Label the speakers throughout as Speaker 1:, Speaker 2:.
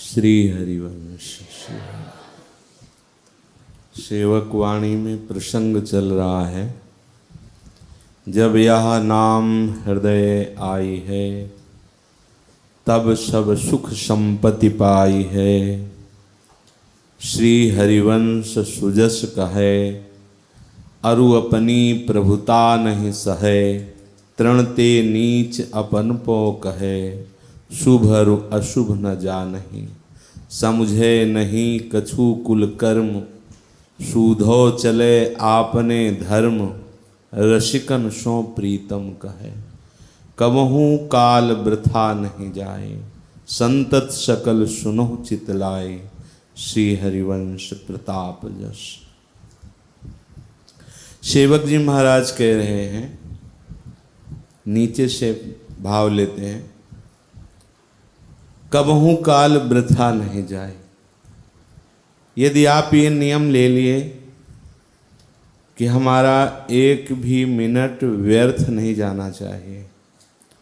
Speaker 1: श्री हरिवंश। सेवक वाणी में प्रसंग चल रहा है। जब यह नाम हृदय आई है, तब सब सुख संपत्ति पाई है। श्री हरिवंश सुजस कहे, अरु अपनी प्रभुता नहीं सहे। तृणते नीच अपन पो कहे, शुभ अरु अशुभ न जानहि। समझे नहीं कछु कुल कर्म, सूधो चले आपने धर्म। रसिकन सो प्रीतम कहे, कबहूँ काल वृथा नहीं जाए। संतत सकल सुनो चितलाए, श्री हरिवंश प्रताप जस। सेवक जी महाराज कह रहे हैं, नीचे से भाव लेते हैं, कबहूँ काल वृथा नहीं जाए। यदि आप ये नियम ले लिए कि हमारा एक भी मिनट व्यर्थ नहीं जाना चाहिए,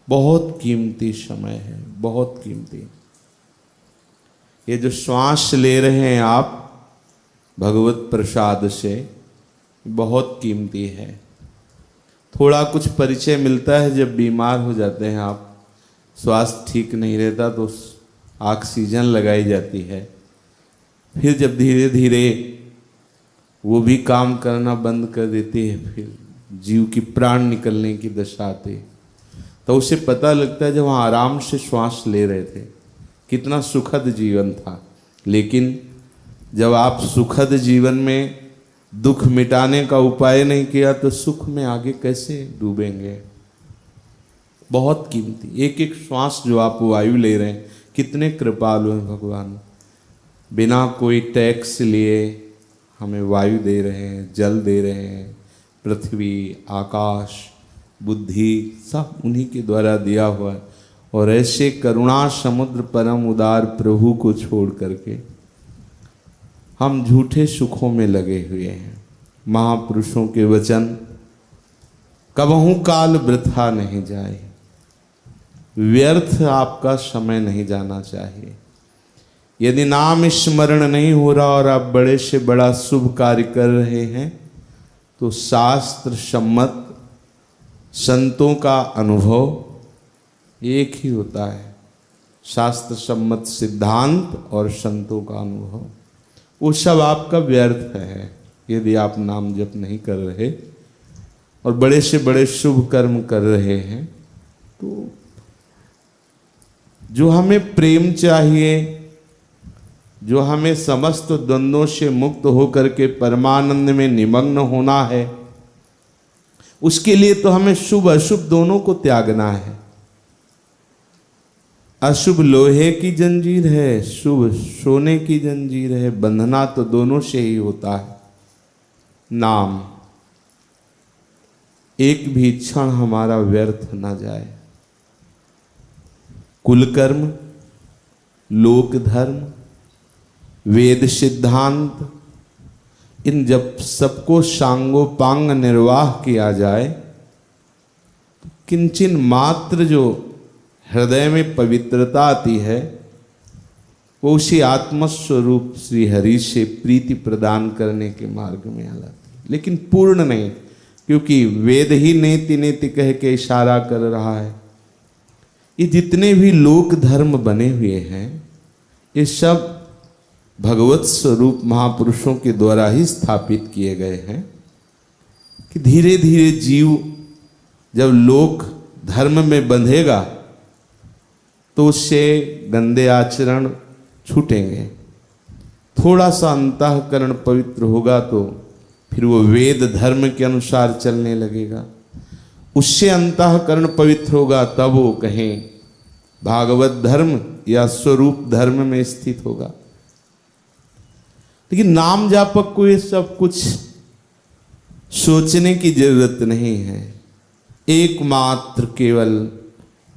Speaker 1: बहुत कीमती समय है, बहुत कीमती। ये जो श्वास ले रहे हैं आप भगवत प्रसाद से, बहुत कीमती है। थोड़ा कुछ परिचय मिलता है जब बीमार हो जाते हैं आप, स्वास्थ्य ठीक नहीं रहता तो ऑक्सीजन लगाई जाती है। फिर जब धीरे धीरे वो भी काम करना बंद कर देती है, फिर जीव की प्राण निकलने की दशा आती, तो उसे पता लगता है जब वहाँ आराम से श्वास ले रहे थे कितना सुखद जीवन था। लेकिन जब आप सुखद जीवन में दुख मिटाने का उपाय नहीं किया तो सुख में आगे कैसे डूबेंगे। बहुत कीमती एक एक श्वास जो आप वायु ले रहे हैं, कितने कृपालु हैं भगवान। बिना कोई टैक्स लिए हमें वायु दे रहे हैं, जल दे रहे हैं, पृथ्वी, आकाश, बुद्धि सब उन्हीं के द्वारा दिया हुआ है। और ऐसे करुणा समुद्र परम उदार प्रभु को छोड़ करके हम झूठे सुखों में लगे हुए हैं। महापुरुषों के वचन, कबहूँ काल वृथा नहीं जाए। व्यर्थ आपका समय नहीं जाना चाहिए। यदि नाम स्मरण नहीं हो रहा और आप बड़े से बड़ा शुभ कार्य कर रहे हैं, तो शास्त्र सम्मत संतों का अनुभव एक ही होता है। शास्त्र सम्मत सिद्धांत और संतों का अनुभव, वो सब आपका व्यर्थ है यदि आप नाम जप नहीं कर रहे और बड़े से बड़े शुभ कर्म कर रहे हैं। तो जो हमें प्रेम चाहिए, जो हमें समस्त द्वंद्वों से मुक्त होकर के परमानंद में निमग्न होना है, उसके लिए तो हमें शुभ अशुभ दोनों को त्यागना है। अशुभ लोहे की जंजीर है, शुभ सोने की जंजीर है। बंधना तो दोनों से ही होता है। नाम एक भी क्षण हमारा व्यर्थ ना जाए। कुलकर्म, लोक धर्म, वेद सिद्धांत, इन जब सबको सांगोपांग निर्वाह किया जाए, तो किंचन मात्र जो हृदय में पवित्रता आती है, वो उसी आत्मस्वरूप श्री हरि से प्रीति प्रदान करने के मार्ग में आती है। लेकिन पूर्ण नहीं, क्योंकि वेद ही नेति नेति कह के इशारा कर रहा है। ये जितने भी लोक धर्म बने हुए हैं, ये सब भगवत स्वरूप महापुरुषों के द्वारा ही स्थापित किए गए हैं। कि धीरे धीरे जीव जब लोक धर्म में बंधेगा तो उससे गंदे आचरण छूटेंगे। थोड़ा सा अंतःकरण पवित्र होगा तो फिर वो वेद धर्म के अनुसार चलने लगेगा। उससे अंतःकरण पवित्र होगा तब वो कहें भागवत धर्म या स्वरूप धर्म में स्थित होगा। लेकिन नाम जापक को ये सब कुछ सोचने की जरूरत नहीं है। एकमात्र केवल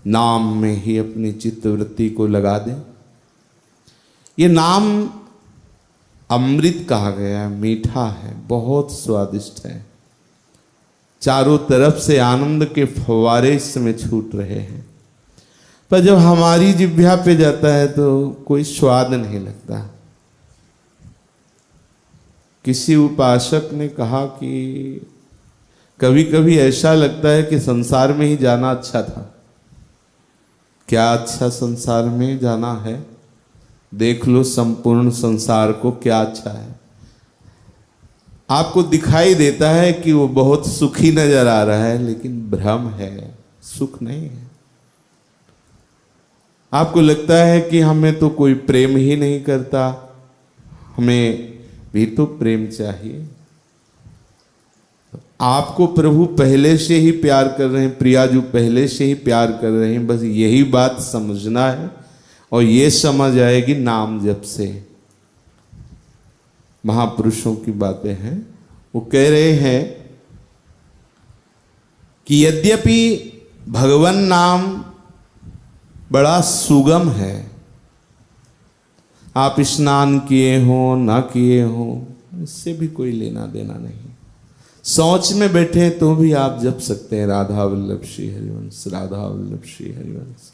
Speaker 1: नाम में ही अपनी चित्तवृत्ति को लगा दें। ये नाम अमृत कहा गया है, मीठा है, बहुत स्वादिष्ट है। चारों तरफ से आनंद के फव्वारे इस समय छूट रहे हैं। पर जब हमारी जिह्वा पे जाता है तो कोई स्वाद नहीं लगता। किसी उपासक ने कहा कि कभी कभी ऐसा लगता है कि संसार में ही जाना अच्छा था। क्या अच्छा संसार में जाना है? देख लो संपूर्ण संसार को, क्या अच्छा है। आपको दिखाई देता है कि वो बहुत सुखी नजर आ रहा है, लेकिन भ्रम है, सुख नहीं है। आपको लगता है कि हमें तो कोई प्रेम ही नहीं करता, हमें भी तो प्रेम चाहिए। आपको प्रभु पहले से ही प्यार कर रहे हैं, प्रियाजू पहले से ही प्यार कर रहे हैं। बस यही बात समझना है, और ये समझ आएगी नाम जप से। महापुरुषों की बातें हैं, वो कह रहे हैं कि यद्यपि भगवान नाम बड़ा सुगम है, आप स्नान किए हो ना किए हो इससे भी कोई लेना देना नहीं। शौच में बैठे तो भी आप जप सकते हैं राधा वल्लभ श्री हरिवंश, राधा वल्लभ श्री हरिवंश।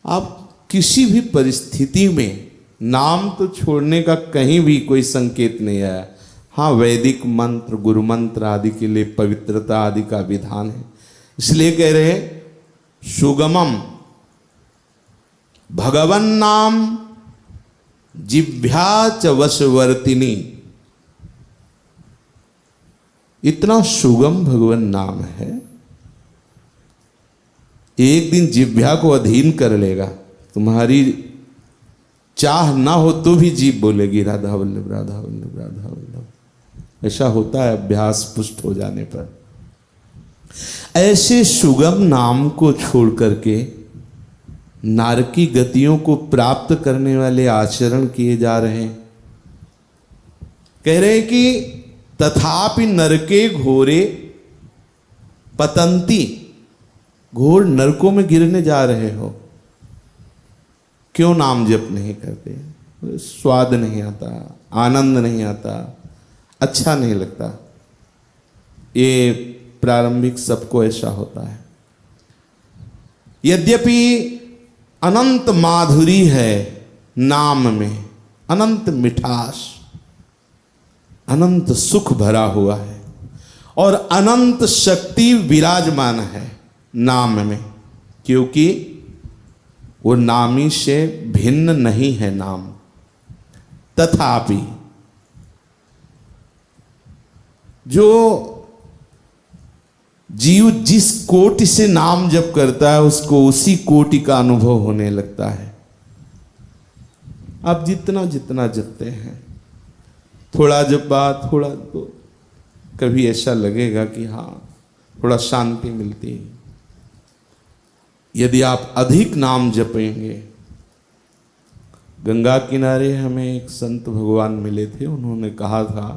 Speaker 1: आप किसी भी परिस्थिति में नाम तो छोड़ने का कहीं भी कोई संकेत नहीं आया। हाँ, वैदिक मंत्र, गुरु मंत्र आदि के लिए पवित्रता आदि का विधान है। इसलिए कह रहे हैं सुगमम भगवन नाम जिह्वा च वशवर्तिनी। इतना सुगम भगवान नाम है, एक दिन जिह्वा को अधीन कर लेगा। तुम्हारी चाह ना हो तो भी जीभ बोलेगी राधा वल्लभ, राधा वल्लभ, राधा वल्लभ। ऐसा होता है अभ्यास पुष्ट हो जाने पर। ऐसे सुगम नाम को छोड़ करके नारकी गतियों को प्राप्त करने वाले आचरण किए जा रहे हैं। कह रहे हैं कि तथापि नरके घोरे पतंती, घोर नरकों में गिरने जा रहे हो, क्यों नाम जप नहीं करते? स्वाद नहीं आता, आनंद नहीं आता, अच्छा नहीं लगता। ये प्रारंभिक सबको ऐसा होता है। यद्यपि अनंत माधुरी है नाम में, अनंत मिठास, अनंत सुख भरा हुआ है, और अनंत शक्ति विराजमान है नाम में, क्योंकि वो नामी से भिन्न नहीं है नाम। तथापि जो जीव जिस कोटि से नाम जप करता है उसको उसी कोटि का अनुभव होने लगता है। आप जितना जितना जपते हैं, थोड़ा जपा थोड़ा, तो कभी ऐसा लगेगा कि हाँ थोड़ा शांति मिलती है। यदि आप अधिक नाम जपेंगे, गंगा किनारे हमें एक संत भगवान मिले थे, उन्होंने कहा था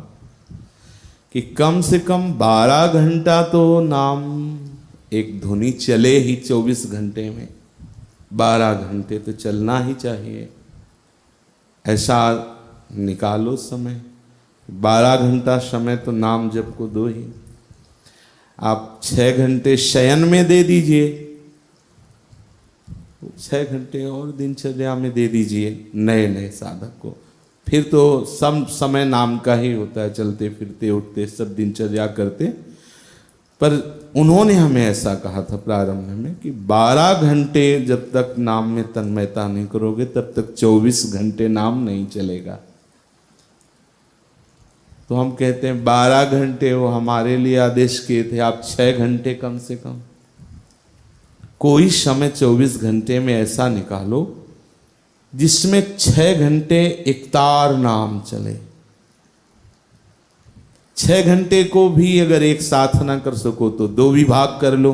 Speaker 1: कि कम से कम 12 घंटा तो नाम एक धुनी चले ही 24 घंटे में, 12 घंटे तो चलना ही चाहिए। ऐसा निकालो समय, 12 घंटा समय तो नाम जप को दो ही। आप 6 घंटे शयन में दे दीजिए, 6 घंटे और दिनचर्या में दे दीजिए नए नए साधक को। फिर तो सब समय नाम का ही होता है, चलते फिरते उठते सब दिनचर्या करते। पर उन्होंने हमें ऐसा कहा था प्रारंभ में कि 12 घंटे जब तक नाम में तन्मयता नहीं करोगे तब तक 24 घंटे नाम नहीं चलेगा। तो हम कहते हैं 12 घंटे वो हमारे लिए आदेश किए थे, आप 6 घंटे कम से कम कोई समय 24 घंटे में ऐसा निकालो जिसमें 6 घंटे एकतार नाम चले। 6 घंटे को भी अगर एक साथ ना कर सको तो 2 विभाग कर लो,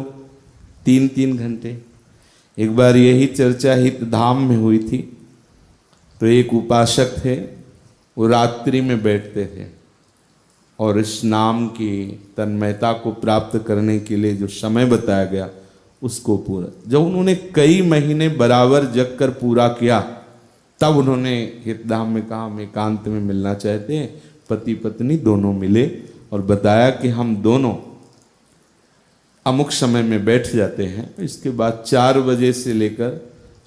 Speaker 1: 3-3 घंटे। एक बार यही चर्चा हित धाम में हुई थी, तो एक उपासक थे, वो रात्रि में बैठते थे और इस नाम की तन्मयता को प्राप्त करने के लिए जो समय बताया गया उसको पूरा, जब उन्होंने कई महीने बराबर जग कर पूरा किया, तब उन्होंने हितधाम में कहा हम एकांत में मिलना चाहते हैं। पति पत्नी दोनों मिले और बताया कि हम दोनों अमुक समय में बैठ जाते हैं, इसके बाद 4 बजे से लेकर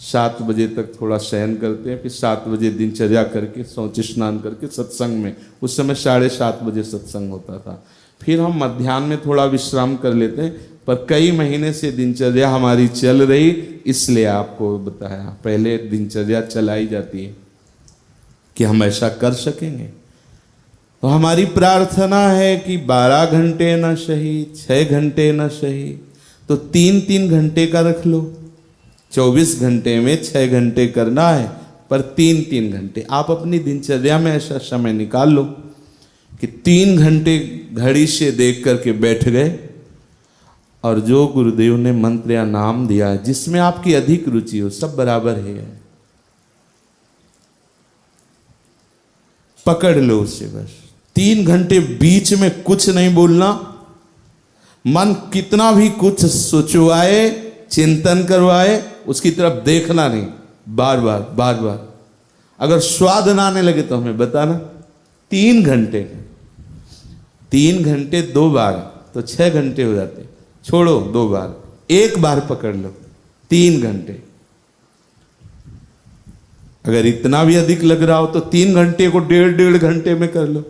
Speaker 1: 7 बजे तक थोड़ा शयन करते हैं, फिर 7 बजे दिनचर्या करके शौच स्नान करके सत्संग में, उस समय 7:30 बजे सत्संग होता था। फिर हम मध्याह्न में थोड़ा विश्राम कर लेते हैं, पर कई महीने से दिनचर्या हमारी चल रही, इसलिए आपको बताया पहले दिनचर्या चलाई जाती है कि हम ऐसा कर सकेंगे। तो हमारी प्रार्थना है कि 12 घंटे न सही, 6 घंटे न सही, तो 3-3 घंटे का रख लो। 24 घंटे में 6 घंटे करना है, पर 3-3 घंटे आप अपनी दिनचर्या में ऐसा समय निकाल लो कि 3 घंटे घड़ी से देख करके बैठ गए, और जो गुरुदेव ने मंत्र या नाम दिया है जिसमें आपकी अधिक रुचि हो, सब बराबर है, पकड़ लो उसे। बस 3 घंटे बीच में कुछ नहीं बोलना, मन कितना भी कुछ सोचवाए, चिंतन करवाए, उसकी तरफ देखना नहीं, बार बार। अगर स्वाद ना आने लगे तो हमें बताना। 3 घंटे 3 घंटे 2 बार तो 6 घंटे हो जाते, छोड़ो 2 बार, 1 बार पकड़ लो 3 घंटे। अगर इतना भी अधिक लग रहा हो तो 3 घंटे को 1.5 घंटे में कर लो।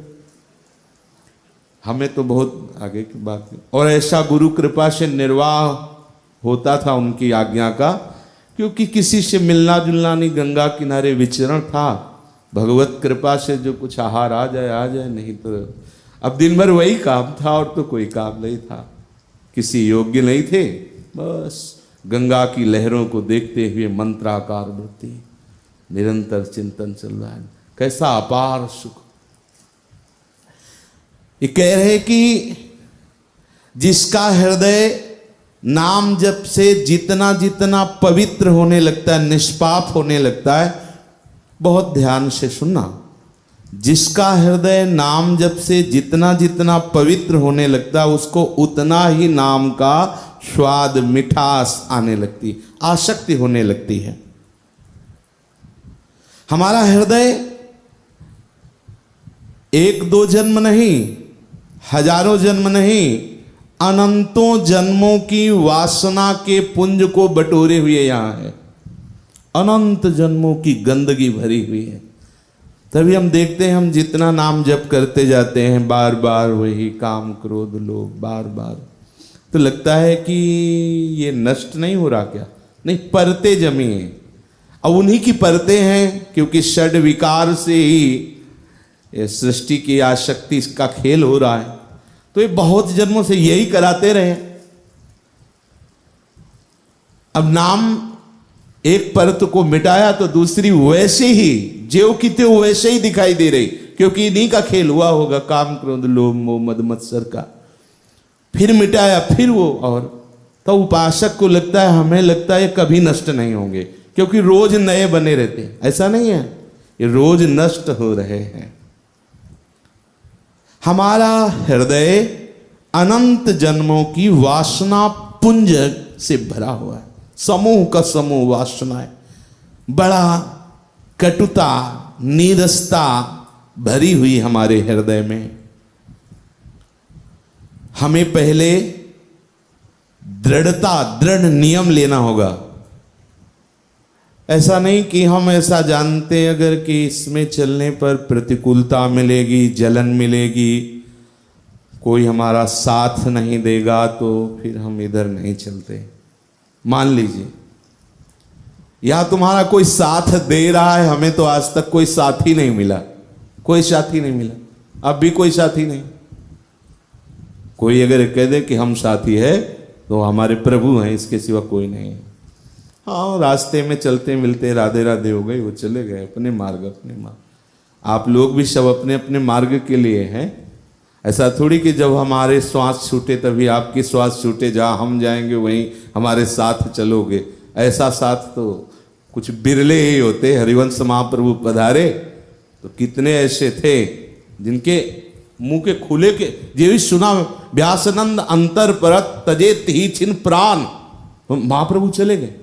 Speaker 1: हमें तो बहुत आगे की बात है। और ऐसा गुरु कृपा से निर्वाह होता था उनकी आज्ञा का, क्योंकि किसी से मिलना जुलना नहीं, गंगा किनारे विचरण था। भगवत कृपा से जो कुछ आहार आ जाए, नहीं तो अब दिन भर वही काम था, और तो कोई काम नहीं था। किसी योग्य नहीं थे, बस गंगा की लहरों को देखते हुए मंत्राकार वृत्ति, निरंतर चिंतन चल रहा है। कैसा अपार सुख। ये कह रहे कि जिसका हृदय नाम जप से जितना जितना पवित्र होने लगता है, निष्पाप होने लगता है, बहुत ध्यान से सुनना, जिसका हृदय नाम जप से जितना जितना पवित्र होने लगता है, उसको उतना ही नाम का स्वाद मिठास आने लगती, आसक्ति होने लगती है। हमारा हृदय 1-2 जन्म नहीं, हजारों जन्म नहीं, अनंतों जन्मों की वासना के पुंज को बटोरे हुए यहां है। अनंत जन्मों की गंदगी भरी हुई है। तभी हम देखते हैं, हम जितना नाम जप करते जाते हैं, बार बार वही काम क्रोध लोभ, बार बार, तो लगता है कि ये नष्ट नहीं हो रहा क्या? नहीं, परतें जमी हैं। अब उन्हीं की परतें हैं, क्योंकि षड विकार से ही ये सृष्टि की आसक्ति का खेल हो रहा है। तो ये बहुत जन्मों से यही कराते रहे। अब नाम एक परत को मिटाया तो दूसरी वैसे ही ज्यों की त्यों वैसे ही दिखाई दे रही, क्योंकि इन्हीं का खेल हुआ होगा, काम क्रोध लोभ मोह मद मत्सर का। फिर मिटाया, फिर वो, और तो उपासक को लगता है, हमें लगता है कभी नष्ट नहीं होंगे, क्योंकि रोज नए बने रहते हैं। ऐसा नहीं है, ये रोज नष्ट हो रहे हैं। हमारा हृदय अनंत जन्मों की वासना पुंज से भरा हुआ है, समूह का समूह वासनाएं, बड़ा कटुता नीरसता भरी हुई हमारे हृदय में। हमें पहले दृढ़ नियम लेना होगा। ऐसा नहीं कि हम ऐसा जानते हैं अगर कि इसमें चलने पर प्रतिकूलता मिलेगी, जलन मिलेगी, कोई हमारा साथ नहीं देगा, तो फिर हम इधर नहीं चलते। मान लीजिए, या तुम्हारा कोई साथ दे रहा है, हमें तो आज तक कोई साथी नहीं मिला, कोई साथी नहीं मिला, अब भी कोई साथी नहीं। कोई अगर कह दे कि हम साथी है तो हमारे प्रभु हैं, इसके सिवा कोई नहीं है। हाँ, रास्ते में चलते मिलते राधे राधे हो गई, वो चले गए अपने मार्ग। आप लोग भी सब अपने अपने मार्ग के लिए हैं। ऐसा थोड़ी कि जब हमारे श्वास छूटे तभी आपकी श्वास छूटे, जहाँ हम जाएंगे वहीं हमारे साथ चलोगे। ऐसा साथ तो कुछ बिरले ही होते। हरिवंश महाप्रभु पधारे तो कितने ऐसे थे जिनके मुंह के खुले के ये भी सुना, व्यासनंद अंतर परत तजेत ही छिन प्राण। महाप्रभु चले गए,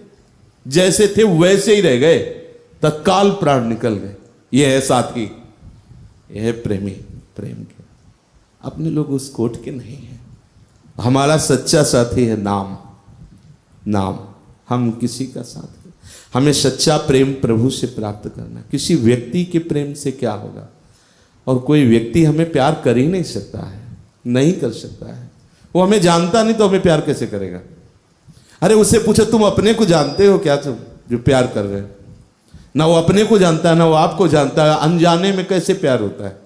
Speaker 1: जैसे थे वैसे ही रह गए, तत्काल प्राण निकल गए। ये है साथी, ये है प्रेमी। प्रेम के अपने लोग उस कोट के नहीं हैं। हमारा सच्चा साथी है नाम। नाम हम किसी का साथी, हमें सच्चा प्रेम प्रभु से प्राप्त करना। किसी व्यक्ति के प्रेम से क्या होगा? और कोई व्यक्ति हमें प्यार कर ही नहीं सकता है, नहीं कर सकता है। वो हमें जानता नहीं तो हमें प्यार कैसे करेगा? अरे उससे पूछो तुम अपने को जानते हो क्या, तुम जो प्यार कर रहे हो? ना वो अपने को जानता है ना वो आपको जानता है। अनजाने में कैसे प्यार होता है?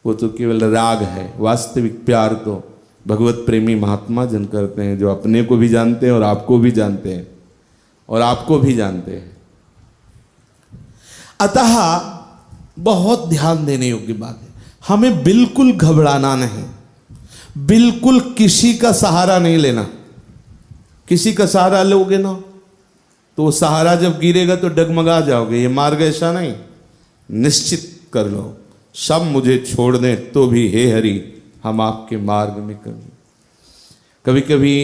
Speaker 1: वो तो केवल राग है। वास्तविक प्यार तो भगवत प्रेमी महात्मा जन करते हैं, जो अपने को भी जानते हैं और आपको भी जानते हैं और आपको भी जानते हैं। अतः बहुत ध्यान देने योग्य बात है, हमें बिल्कुल घबराना नहीं, बिल्कुल किसी का सहारा नहीं लेना। किसी का सहारा लोगे ना तो सहारा जब गिरेगा तो डगमगा जाओगे। ये मार्ग ऐसा नहीं, निश्चित कर लो सब मुझे छोड़ दें तो भी हे हरि हम आपके मार्ग में कभी कभी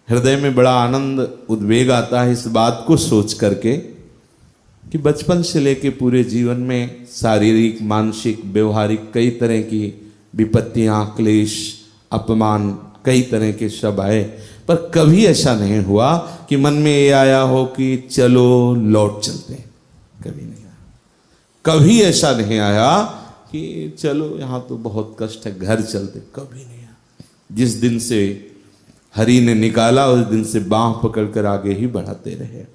Speaker 1: हृदय में बड़ा आनंद उद्वेग आता है इस बात को सोच करके कि बचपन से लेके पूरे जीवन में शारीरिक मानसिक व्यवहारिक कई तरह की विपत्तियां क्लेश अपमान कई तरह के सब आए, पर कभी ऐसा नहीं हुआ कि मन में ये आया हो कि चलो लौट चलते हैं। कभी नहीं आया। कभी ऐसा नहीं आया कि चलो यहाँ तो बहुत कष्ट है घर चलते, कभी नहीं आया। जिस दिन से हरि ने निकाला उस दिन से बांह पकड़कर आगे ही बढ़ाते रहे।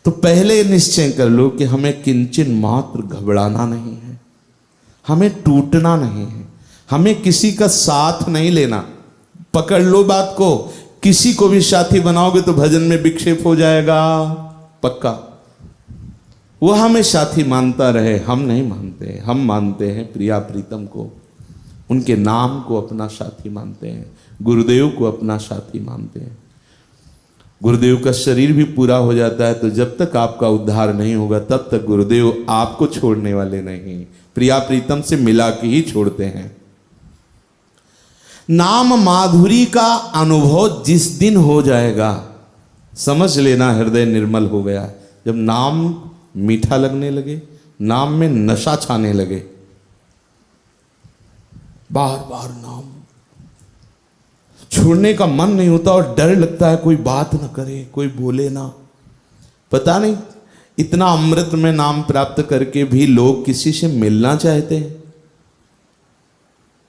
Speaker 1: तो पहले निश्चय कर लो कि हमें किंचन मात्र घबराना नहीं है, हमें टूटना नहीं है, हमें किसी का साथ नहीं लेना। पकड़ लो बात को, किसी को भी साथी बनाओगे तो भजन में विक्षेप हो जाएगा पक्का। वो हमें साथी मानता रहे, हम नहीं मानते। हम मानते हैं प्रिया प्रीतम को, उनके नाम को अपना साथी मानते हैं, गुरुदेव को अपना साथी मानते हैं। गुरुदेव का शरीर भी पूरा हो जाता है तो जब तक आपका उद्धार नहीं होगा तब तक गुरुदेव आपको छोड़ने वाले नहीं, प्रिया प्रीतम से मिला के ही छोड़ते हैं। नाम माधुरी का अनुभव जिस दिन हो जाएगा समझ लेना हृदय निर्मल हो गया। जब नाम मीठा लगने लगे, नाम में नशा छाने लगे, बार बार नाम छोड़ने का मन नहीं होता और डर लगता है कोई बात ना करे, कोई बोले ना। पता नहीं इतना अमृत में नाम प्राप्त करके भी लोग किसी से मिलना चाहते हैं।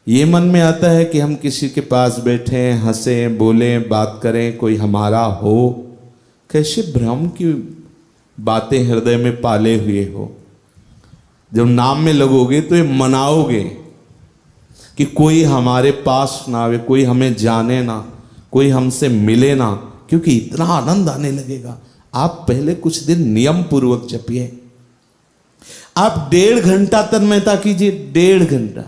Speaker 1: ये मन में आता है कि हम किसी के पास बैठे हंसे बोले बात करें, कोई हमारा हो। कैसे भ्रम की बातें हृदय में पाले हुए हो। जब नाम में लगोगे तो ये मनाओगे कि कोई हमारे पास ना आवे, कोई हमें जाने ना, कोई हमसे मिले ना, क्योंकि इतना आनंद आने लगेगा। आप पहले कुछ दिन नियम पूर्वक जपिए। आप 1.5 घंटा तन्मयता कीजिए, 1.5 घंटा,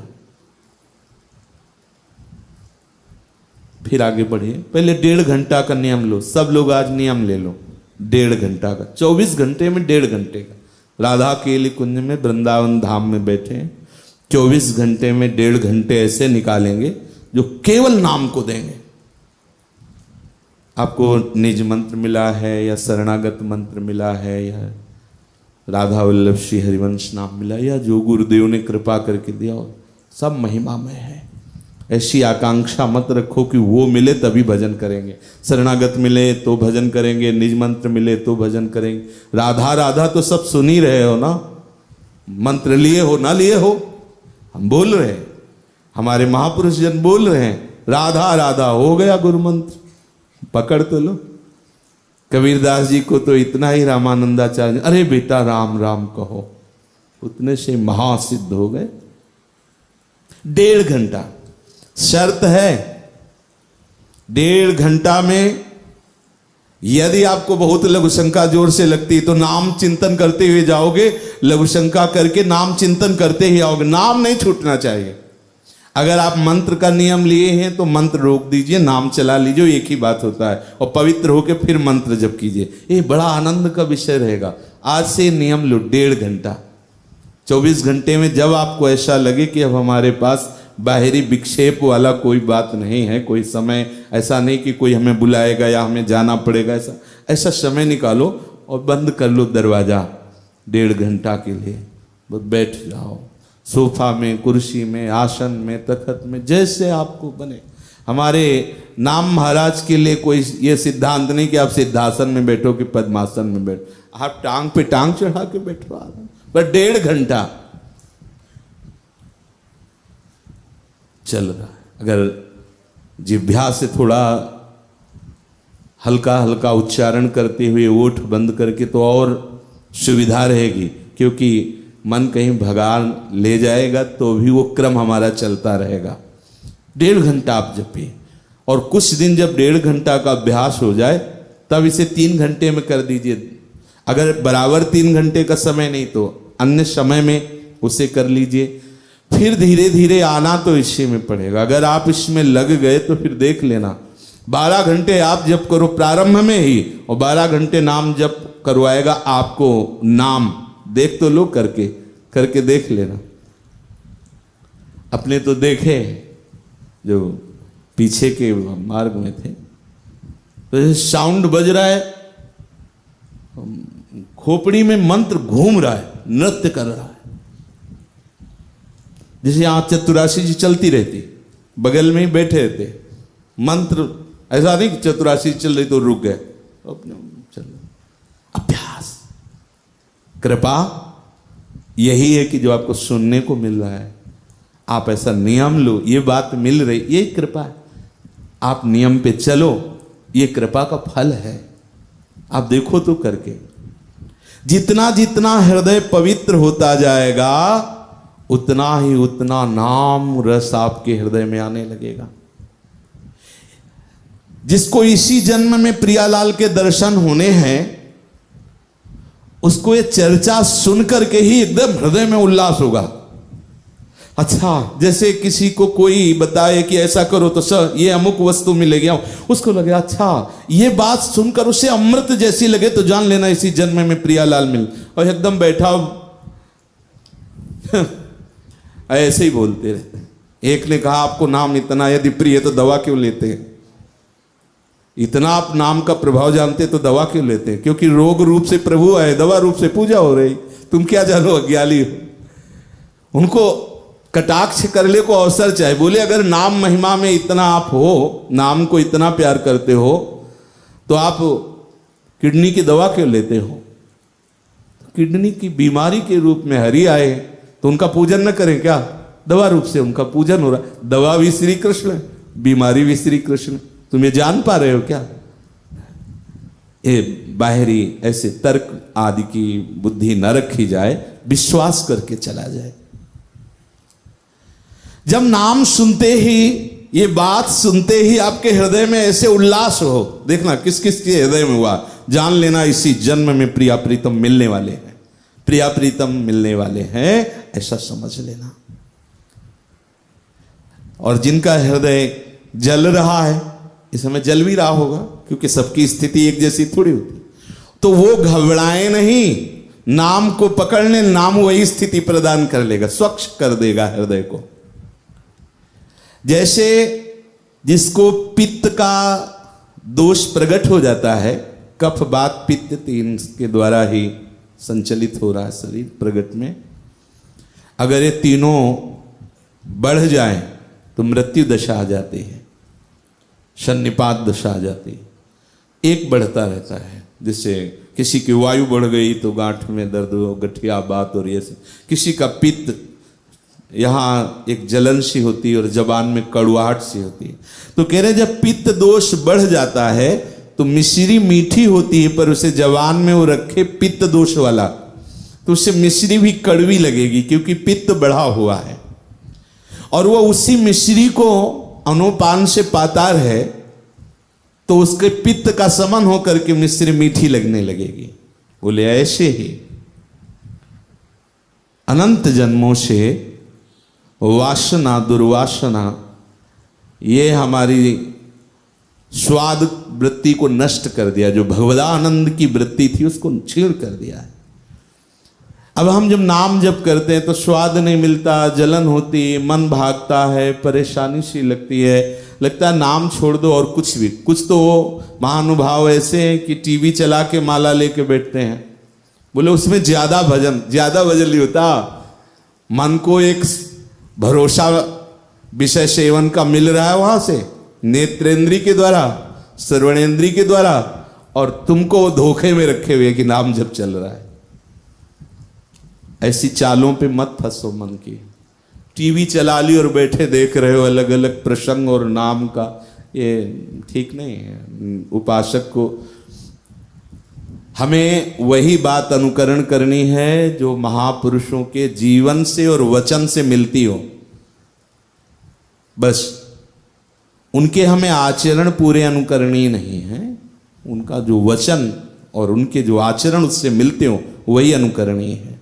Speaker 1: फिर आगे बढ़िए। पहले 1.5 घंटा का नियम लो। सब लोग आज नियम ले लो 1.5 घंटा का। 24 घंटे में 1.5 घंटे का। राधा केली कुंज में वृंदावन धाम में बैठे हैं, 24 घंटे में 1.5 घंटे ऐसे निकालेंगे जो केवल नाम को देंगे। आपको निज मंत्र मिला है या शरणागत मंत्र मिला है या राधा वल्लभ श्री हरिवंश नाम मिला या जो गुरुदेव ने कृपा करके दिया हो, सब महिमा में है। ऐसी आकांक्षा मत रखो कि वो मिले तभी भजन करेंगे, शरणागत मिले तो भजन करेंगे, निज मंत्र मिले तो भजन करेंगे। राधा राधा तो सब सुन ही रहे हो ना, मंत्र लिए हो ना लिए हो, हम बोल रहे हैं, हमारे महापुरुष जन बोल रहे हैं, राधा राधा हो गया गुरु मंत्र, पकड़ तो लो। कबीरदास जी को तो इतना ही रामानंदाचार्य, अरे बेटा राम राम कहो, उतने से महासिद्ध हो गए। 1.5 घंटा शर्त है। 1.5 घंटा में यदि आपको बहुत लघु शंका जोर से लगती है तो नाम चिंतन करते हुए जाओगे, लघु शंका करके नाम चिंतन करते ही आओगे। नाम नहीं छूटना चाहिए। अगर आप मंत्र का नियम लिए हैं तो मंत्र रोक दीजिए, नाम चला लीजिए, एक ही बात होता है, और पवित्र होकर फिर मंत्र जप कीजिए। ये बड़ा आनंद का विषय रहेगा। आज से नियम लो 1.5 घंटा। 24 घंटे में जब आपको ऐसा लगे कि अब हमारे पास बाहरी विक्षेप वाला कोई बात नहीं है, कोई समय ऐसा नहीं कि कोई हमें बुलाएगा या हमें जाना पड़ेगा, ऐसा समय निकालो और बंद कर लो दरवाज़ा 1.5 घंटा के लिए, बस बैठ जाओ। सोफा में, कुर्सी में, आसन में, तखत में, जैसे आपको बने। हमारे नाम महाराज के लिए कोई ये सिद्धांत नहीं कि आप सिद्धासन में बैठो कि पद्मासन में बैठो। आप टांग पे टांग चढ़ा के बैठो पर 1.5 घंटा चल रहा है। अगर जिह्वा से थोड़ा हल्का हल्का उच्चारण करते हुए ओठ बंद करके तो और सुविधा रहेगी, क्योंकि मन कहीं भगा ले जाएगा तो भी वो क्रम हमारा चलता रहेगा। 1.5 घंटा आप जपिए, और कुछ दिन जब 1.5 घंटा का अभ्यास हो जाए तब इसे 3 घंटे में कर दीजिए। अगर बराबर 3 घंटे का समय नहीं तो अन्य समय में उसे कर लीजिए। फिर धीरे धीरे आना तो इसी में पड़ेगा। अगर आप इसमें लग गए तो फिर देख लेना 12 घंटे आप जप करो प्रारंभ में ही, और 12 घंटे नाम जप करवाएगा आपको नाम। देख तो लो, करके देख लेना। अपने तो देखे जो पीछे के मार्ग में थे, तो साउंड बज रहा है, खोपड़ी में मंत्र घूम रहा है, नृत्य कर रहा है। जैसे यहां चतुराशी जी चलती रहती, बगल में ही बैठे रहते, मंत्र ऐसा नहीं कि चतुराशी चल रही तो रुक गए, अपने चल। अभ्यास, कृपा यही है कि जो आपको सुनने को मिल रहा है, आप ऐसा नियम लो, ये बात मिल रही, ये कृपा है। आप नियम पे चलो, ये कृपा का फल है। आप देखो तो करके, जितना जितना हृदय पवित्र होता जाएगा उतना ही उतना नाम रस आपके हृदय में आने लगेगा। जिसको इसी जन्म में प्रियालाल के दर्शन होने हैं, उसको ये चर्चा सुन करके ही एकदम हृदय में उल्लास होगा। अच्छा, जैसे किसी को कोई बताए कि ऐसा करो तो सर ये अमुक वस्तु मिलेगी, उसको लगे अच्छा ये बात सुनकर उसे अमृत जैसी लगे तो जान लेना इसी जन्म में प्रियालाल मिल, और एकदम बैठा ऐसे ही बोलते रहते हैं। एक ने कहा आपको नाम इतना यदि प्रिय तो दवा क्यों लेते हैं? इतना आप नाम का प्रभाव जानते तो दवा क्यों लेते हैं? क्योंकि रोग रूप से प्रभु आए, दवा रूप से पूजा हो रही। तुम क्या जानो, अज्ञानी हो। उनको कटाक्ष करने को अवसर चाहिए। बोले अगर नाम महिमा में इतना आप हो, नाम को इतना प्यार करते हो, तो आप किडनी की दवा क्यों लेते हो? किडनी की बीमारी के रूप में हरि आए तो उनका पूजन न करें क्या? दवा रूप से उनका पूजन हो रहा है। दवा भी श्री कृष्ण, बीमारी भी श्री कृष्ण। तुम ये जान पा रहे हो क्या? ये बाहरी ऐसे तर्क आदि की बुद्धि न रखी जाए, विश्वास करके चला जाए। जब नाम सुनते ही, ये बात सुनते ही आपके हृदय में ऐसे उल्लास हो, देखना किस किस के हृदय में हुआ, जान लेना इसी जन्म में प्रिया प्रीतम मिलने वाले हैं, प्रिया प्रीतम मिलने वाले हैं, ऐसा समझ लेना। और जिनका हृदय जल रहा है, इस समय जल भी रहा होगा, क्योंकि सबकी स्थिति एक जैसी थोड़ी होती, तो वो घबराए नहीं, नाम को पकड़ने, नाम वही स्थिति प्रदान कर लेगा, स्वच्छ कर देगा हृदय को। जैसे जिसको पित्त का दोष प्रकट हो जाता है, कफ वात पित्त तीन के द्वारा ही संचलित हो रहा है शरीर प्रगट में, अगर ये तीनों बढ़ जाए तो मृत्यु दशा आ जाती है, सन्निपात दशा आ जाती है। एक बढ़ता रहता है, जिससे किसी की वायु बढ़ गई तो गांठ में दर्द हो, गठिया बात और ये, किसी का पित्त यहाँ एक जलन सी होती है और जबान में कड़वाहट सी होती है। तो कह रहे जब पित्त दोष बढ़ जाता है तो मिश्री मीठी होती है, पर उसे जबान में वो रखे पित्त दोष वाला, तो उससे मिश्री भी कड़वी लगेगी, क्योंकि पित्त बढ़ा हुआ है। और वो उसी मिश्री को अनुपान से पाता है तो उसके पित्त का समन होकर के मिश्री मीठी लगने लगेगी। बोले ऐसे ही अनंत जन्मों से वासना दुर्वासना, ये हमारी स्वाद वृत्ति को नष्ट कर दिया, जो भगवदानंद की वृत्ति थी उसको छीण कर दिया है। अब हम जब नाम जप करते हैं तो स्वाद नहीं मिलता, जलन होती, मन भागता है, परेशानी सी लगती है, लगता है नाम छोड़ दो और कुछ भी। कुछ तो महानुभाव ऐसे हैं कि टीवी चला के माला लेके बैठते हैं, बोले उसमें ज्यादा भजन नहीं होता, मन को एक भरोसा विषय सेवन का मिल रहा है वहां से, नेत्रेंद्री के द्वारा, श्रवणेंद्री के द्वारा, और तुमको धोखे में रखे हुए कि नाम जब चल रहा है। ऐसी चालों पे मत फंसो मन की। टीवी चला ली और बैठे देख रहे हो अलग अलग प्रसंग और नाम का, ये ठीक नहीं है। उपासक को हमें वही बात अनुकरण करनी है जो महापुरुषों के जीवन से और वचन से मिलती हो। बस उनके हमें आचरण पूरे अनुकरणीय नहीं है, उनका जो वचन और उनके जो आचरण उससे मिलते हो वही अनुकरणीय है।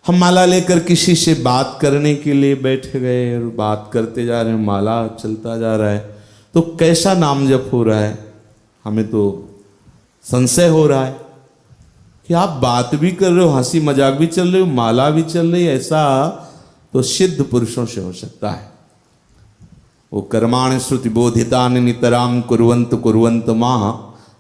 Speaker 1: हम माला लेकर किसी से बात करने के लिए बैठ गए और बात करते जा रहे हैं, माला चलता जा रहा है, तो कैसा नाम जप हो रहा है? हमें तो संशय हो रहा है कि आप बात भी कर रहे हो, हंसी मजाक भी चल रही हो, माला भी चल रही है। ऐसा तो सिद्ध पुरुषों से हो सकता है। वो कर्माणि श्रुति बोधितानि नितराम कुर्वन्तु कुर्वन्तु माह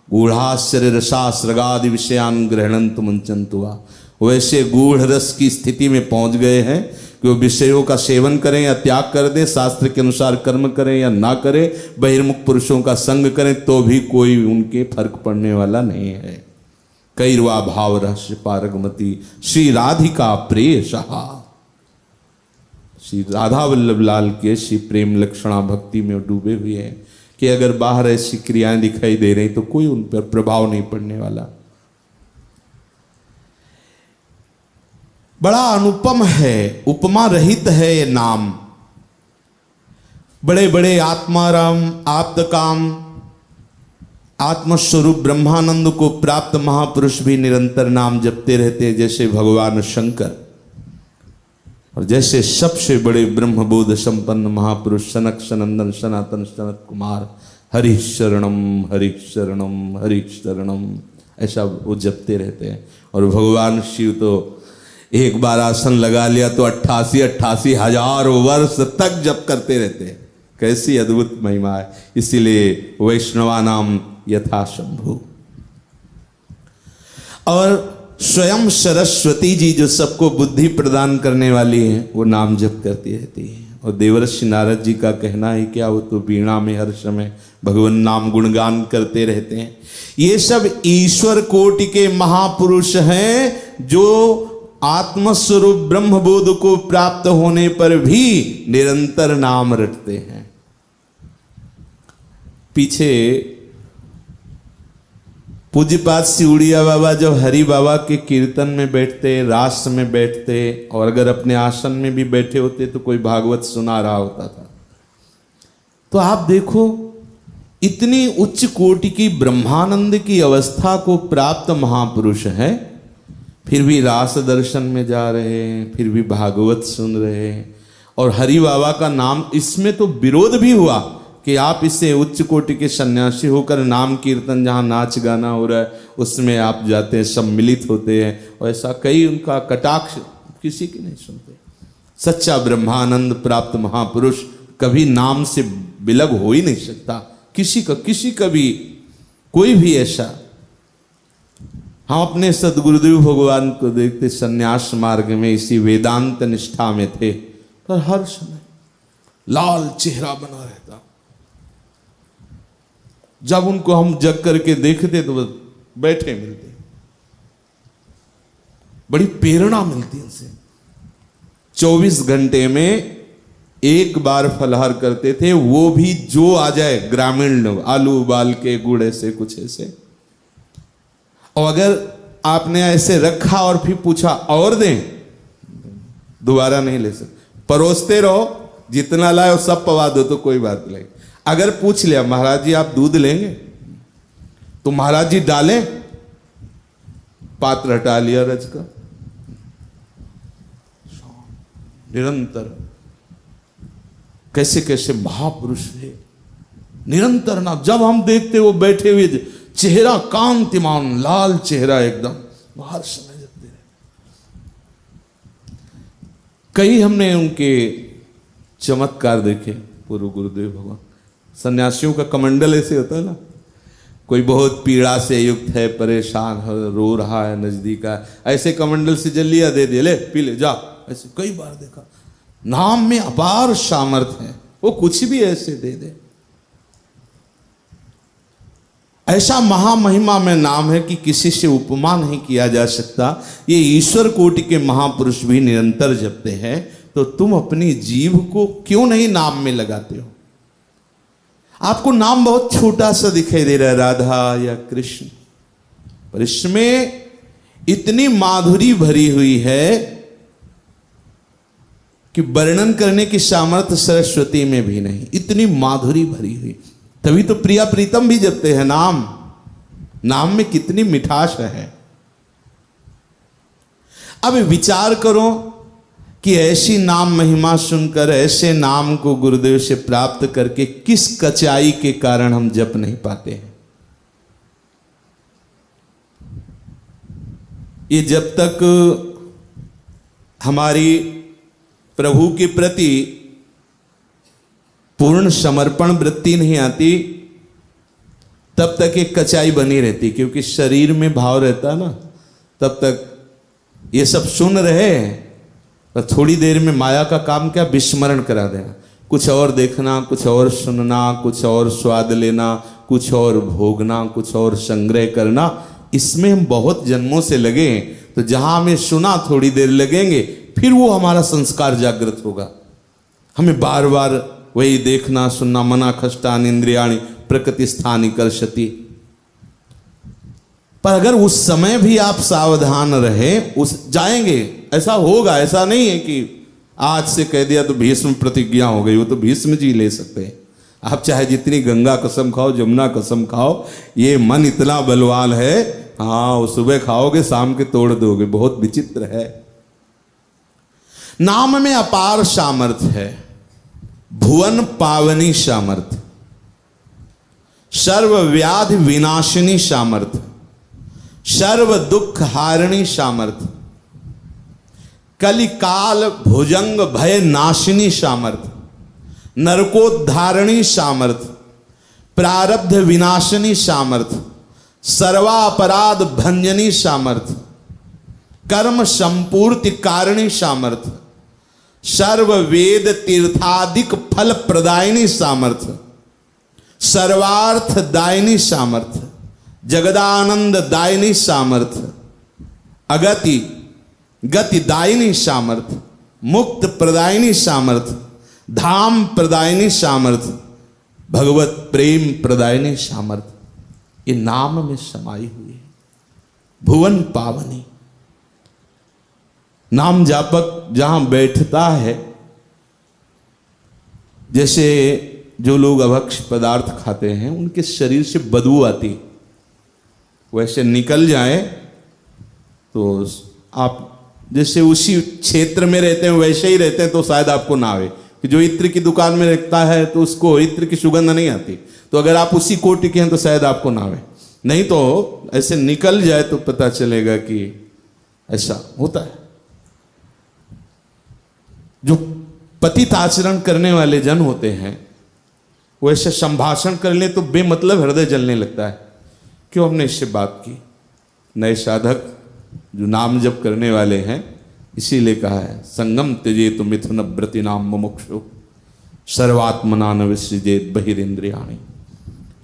Speaker 1: गूढ़ाश्चर्य रसास्रगादि विषयान गृह्णन्तु मुञ्चन्तु वा। वैसे गूढ़ रस की स्थिति में पहुंच गए हैं कि वो विषयों का सेवन करें या त्याग कर दें, शास्त्र के अनुसार कर्म करें या ना करें, बहिर्मुख पुरुषों का संग करें, तो भी कोई उनके फर्क पड़ने वाला नहीं है। कैर्वा भाव रहस्य पारगमती श्री राधिका प्रिय सहा। श्री राधा वल्लभ लाल के श्री प्रेम लक्षणा भक्ति में डूबे हुए हैं कि अगर बाहर ऐसी क्रियाएं दिखाई दे रही तो कोई उन पर प्रभाव नहीं पड़ने वाला। बड़ा अनुपम है, उपमा रहित है ये नाम। बड़े बड़े आत्माराम, आप्तकाम, आत्मस्वरूप ब्रह्मानंद को प्राप्त महापुरुष भी निरंतर नाम जपते रहते हैं, जैसे भगवान शंकर और जैसे सबसे बड़े ब्रह्मबोध संपन्न महापुरुष सनक सनंदन सनातन सनत कुमार हरि शरणम हरि शरणम हरि शरणम, ऐसा वो जपते रहते हैं। और भगवान शिव तो एक बार आसन लगा लिया तो 88 हजार वर्ष तक जप करते रहते हैं। कैसी अद्भुत महिमा है। इसीलिए वैष्णवा नाम यथा शंभु। और स्वयं सरस्वती जी जो सबको बुद्धि प्रदान करने वाली हैं, वो नाम जप करती रहती है। और देवर्षि नारद जी का कहना है क्या, वो तो वीणा में हर समय भगवान नाम गुणगान करते रहते हैं। ये सब ईश्वर कोटि के महापुरुष हैं जो आत्मस्वरूप ब्रह्मबोध को प्राप्त होने पर भी निरंतर नाम रटते हैं। पीछे पूज्यपाद सिउड़िया बाबा जब हरि बाबा के कीर्तन में बैठते, रास में बैठते, और अगर अपने आसन में भी बैठे होते तो कोई भागवत सुना रहा होता था। तो आप देखो इतनी उच्च कोटि की ब्रह्मानंद की अवस्था को प्राप्त महापुरुष है, फिर भी रास दर्शन में जा रहे हैं, फिर भी भागवत सुन रहे हैं। और हरि बाबा का नाम, इसमें तो विरोध भी हुआ कि आप इससे उच्च कोटि के सन्यासी होकर नाम कीर्तन जहाँ नाच गाना हो रहा है उसमें आप जाते हैं, सम्मिलित होते हैं, और ऐसा कई उनका कटाक्ष किसी की नहीं सुनते। सच्चा ब्रह्मानंद प्राप्त महापुरुष कभी नाम से विलग हो ही नहीं सकता, किसी का भी, कोई भी ऐसा। हम अपने सदगुरुदेव भगवान को देखते सन्यास मार्ग में इसी वेदांत निष्ठा में थे, पर हर समय लाल चेहरा बना रहता। जब उनको हम जग करके देखते तो बस बैठे मिलते, बड़ी प्रेरणा मिलती उनसे। 24 घंटे में एक बार फलहार करते थे, वो भी जो आ जाए ग्रामीण लोग, आलू उबाल के गुड़ ऐसे कुछ ऐसे। और अगर आपने ऐसे रखा और फिर पूछा और दें, दोबारा नहीं ले सकते। परोसते रहो, जितना लाए वो सब पवा दो तो कोई बात नहीं। अगर पूछ लिया महाराज जी आप दूध लेंगे, तो महाराज जी डालें, पात्र हटा लिया रज का। निरंतर कैसे कैसे महापुरुष थे, निरंतर नाम। जब हम देखते वो बैठे हुए चेहरा कांतिमान, लाल चेहरा एकदम, हर समय जपते रहे। कई हमने उनके चमत्कार देखे। पूर्व गुरुदेव भगवान, सन्यासियों का कमंडल ऐसे होता है ना, कोई बहुत पीड़ा से युक्त है, परेशान है, रो रहा है, नजदीक है, ऐसे कमंडल से जल लिया, दे दे, ले पी ले जा। ऐसे कई बार देखा। नाम में अपार सामर्थ्य है, वो कुछ भी ऐसे दे दे। ऐसा महामहिमा में नाम है कि किसी से उपमा नहीं किया जा सकता। ये ईश्वर कोटि के महापुरुष भी निरंतर जपते हैं, तो तुम अपनी जीभ को क्यों नहीं नाम में लगाते हो? आपको नाम बहुत छोटा सा दिखाई दे रहा है, राधा या कृष्ण, पर इसमें इतनी माधुरी भरी हुई है कि वर्णन करने की सामर्थ्य सरस्वती में भी नहीं, इतनी माधुरी भरी हुई। तभी तो प्रिया प्रीतम भी जपते हैं नाम। नाम में कितनी मिठास है। अब विचार करो कि ऐसी नाम महिमा सुनकर, ऐसे नाम को गुरुदेव से प्राप्त करके किस कचाई के कारण हम जप नहीं पाते हैं। ये जब तक हमारी प्रभु के प्रति पूर्ण समर्पण वृत्ति नहीं आती, तब तक एक कचाई बनी रहती, क्योंकि शरीर में भाव रहता ना, तब तक ये सब सुन रहे हैं, पर थोड़ी देर में माया का काम क्या, विस्मरण करा देना। कुछ और देखना, कुछ और सुनना, कुछ और स्वाद लेना, कुछ और भोगना, कुछ और संग्रह करना, इसमें हम बहुत जन्मों से लगे हैं। तो जहां हमें सुना थोड़ी देर लगेंगे, फिर वो हमारा संस्कार जागृत होगा। हमें बार बार वही देखना सुनना, मना खष्टान इंद्रियाणि प्रकृति स्थानी कर्षति। पर अगर उस समय भी आप सावधान रहे, उस जाएंगे, ऐसा होगा। ऐसा नहीं है कि आज से कह दिया तो भीष्म प्रतिज्ञा हो गई, वो तो भीष्म जी ले सकते हैं। आप चाहे जितनी गंगा कसम खाओ, जमुना कसम खाओ, ये मन इतना बलवान है, हाँ वो सुबह खाओगे शाम के तोड़ दोगे। बहुत विचित्र है। नाम में अपार सामर्थ्य है, भुवन पावनी सामर्थ्य, सर्व व्याधि विनाशिनी सामर्थ्य, सर्व दुख हारिणी सामर्थ्य, कलिकाल भुजंग भय नाशिनी सामर्थ्य, नरकोद्धारणी सामर्थ्य, प्रारब्ध विनाशिनी सामर्थ्य, सर्वापराध भंजनी सामर्थ्य, कर्म संपूर्ति कारिणी सामर्थ्य, सर्व वेद तीर्थादिक फल प्रदायिनी सामर्थ्य, सर्वार्थ दायिनी सामर्थ्य, जगदानंद दायिनी सामर्थ्य, अगति गति दायिनी सामर्थ्य, मुक्त प्रदायिनी सामर्थ्य, धाम प्रदायिनी सामर्थ्य, भगवत प्रेम प्रदायिनी सामर्थ्य, ये नाम में समाई हुई है। भुवन पावनी। नाम जापक जहां बैठता है, जैसे जो लोग अभक्ष पदार्थ खाते हैं उनके शरीर से बदबू आती, वैसे निकल जाए तो आप जैसे उसी क्षेत्र में रहते हैं वैसे ही रहते हैं, तो शायद आपको ना आवे। कि जो इत्र की दुकान में रखता है तो उसको इत्र की सुगंध नहीं आती, तो अगर आप उसी कोटि के हैं तो शायद आपको ना आवे। नहीं तो ऐसे निकल जाए तो पता चलेगा कि ऐसा होता है। जो पतित आचरण करने वाले जन होते हैं वो ऐसे संभाषण कर ले तो बेमतलब हृदय जलने लगता है। क्यों हमने इससे बात की? नए साधक जो नाम जप करने वाले हैं, इसीलिए कहा है संगम त्यजेत मिथुन व्रति नाम मुमुक्षु सर्वात्मना न विसृजेत बहिरिंद्रियाणि।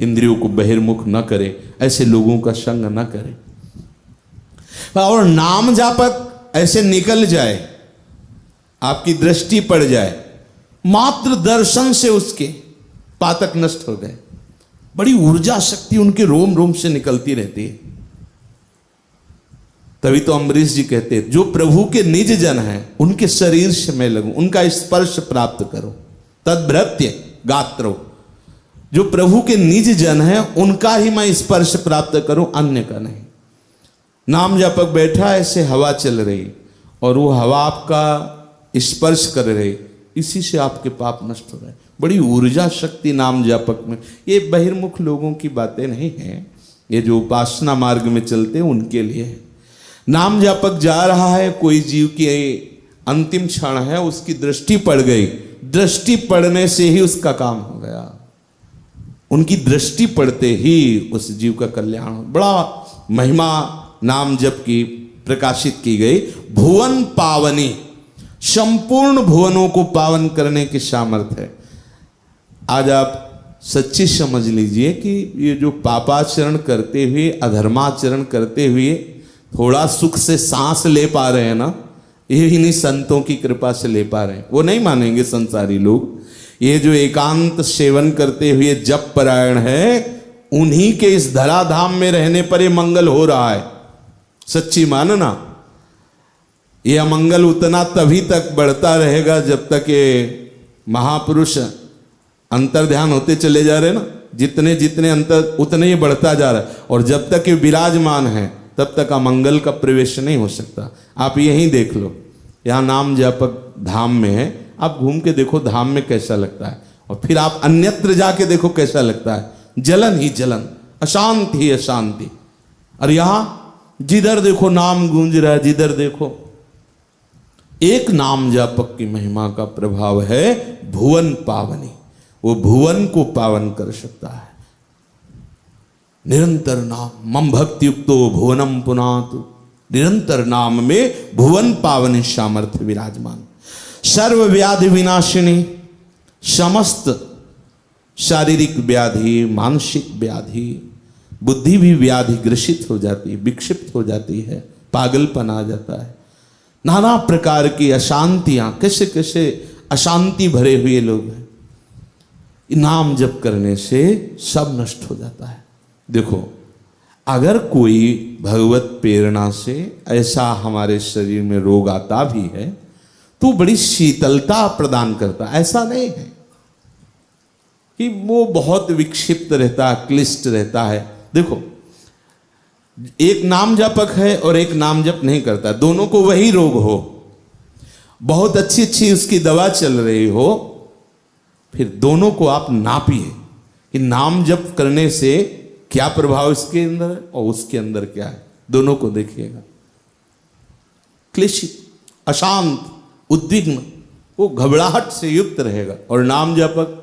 Speaker 1: इंद्रियों को बहिर्मुख न करे, ऐसे लोगों का संग न करे। और नाम जापक ऐसे निकल जाए, आपकी दृष्टि पड़ जाए, मात्र दर्शन से उसके पातक नष्ट हो गए। बड़ी ऊर्जा शक्ति उनके रोम रोम से निकलती रहती है। तभी तो अम्बरीश जी कहते हैं जो प्रभु के निज जन हैं उनके शरीर से मैं लगूं, उनका स्पर्श प्राप्त करो, तद्भृत्य गात्रो। जो प्रभु के निज जन हैं उनका ही मैं स्पर्श प्राप्त करूं, अन्य का नहीं। नाम जापक बैठा ऐसे हवा चल रही और वो हवा आपका स्पर्श कर रही, इसी से आपके पाप नष्ट हो रहे। बड़ी ऊर्जा शक्ति नाम जापक में। ये बहिर्मुख लोगों की बातें नहीं हैं, ये जो उपासना मार्ग में चलते हैं उनके लिए है। नाम जापक जा रहा है, कोई जीव की अंतिम क्षण है, उसकी दृष्टि पड़ गई, दृष्टि पड़ने से ही उसका काम हो गया। उनकी दृष्टि पड़ते ही उस जीव का कल्याण हो। बड़ा महिमा नाम जप की प्रकाशित की गई। भुवन पावनी, संपूर्ण भुवनों को पावन करने की सामर्थ्य है। आज आप सच्ची समझ लीजिए कि ये जो पापाचरण करते हुए, अधर्माचरण करते हुए थोड़ा सुख से सांस ले पा रहे हैं ना, ये इन्हीं संतों की कृपा से ले पा रहे हैं। वो नहीं मानेंगे संसारी लोग। ये जो एकांत सेवन करते हुए जप परायण है, उन्हीं के इस धराधाम में रहने पर ये मंगल हो रहा है। सच्ची मानना। ये अमंगल उतना तभी तक बढ़ता रहेगा जब तक ये महापुरुष अंतर ध्यान होते चले जा रहे हैं ना, जितने जितने अंतर उतने ही बढ़ता जा रहा है। और जब तक ये विराजमान है तब तक अमंगल का प्रवेश नहीं हो सकता। आप यहीं देख लो, यहाँ नाम जापक धाम में है, आप घूम के देखो धाम में कैसा लगता है, और फिर आप अन्यत्र जाके देखो कैसा लगता है। जलन ही जलन, अशांति ही अशांति। और यहाँ जिधर देखो नाम गूंज रहा है, जिधर देखो। एक नाम जापक की महिमा का प्रभाव है भुवन पावनी। वो भुवन को पावन कर सकता है। निरंतर नाम मम भक्ति युक्तो भुवनम पुनातु। निरंतर नाम में भुवन पावन सामर्थ्य विराजमान। सर्व व्याधि विनाशिनी, समस्त शारीरिक व्याधि, मानसिक व्याधि, बुद्धि भी व्याधि ग्रसित हो जाती है, विक्षिप्त हो जाती है, पागलपन आ जाता है, नाना प्रकार की अशांतियां, कैसे कैसे अशांति भरे हुए लोग हैं। नाम जप करने से सब नष्ट हो जाता है। देखो, अगर कोई भगवत प्रेरणा से ऐसा हमारे शरीर में रोग आता भी है तो बड़ी शीतलता प्रदान करता है। ऐसा नहीं है कि वो बहुत विक्षिप्त रहता है, क्लिष्ट रहता है। देखो, एक नाम जपक है और एक नाम जप नहीं करता, दोनों को वही रोग हो, बहुत अच्छी अच्छी उसकी दवा चल रही हो, फिर दोनों को आप नापिए कि नाम जप करने से क्या प्रभाव इसके अंदर है और उसके अंदर क्या है। दोनों को देखिएगा। क्लेशित, अशांत, उद्विग्न, वो घबराहट से युक्त रहेगा। और नाम जपक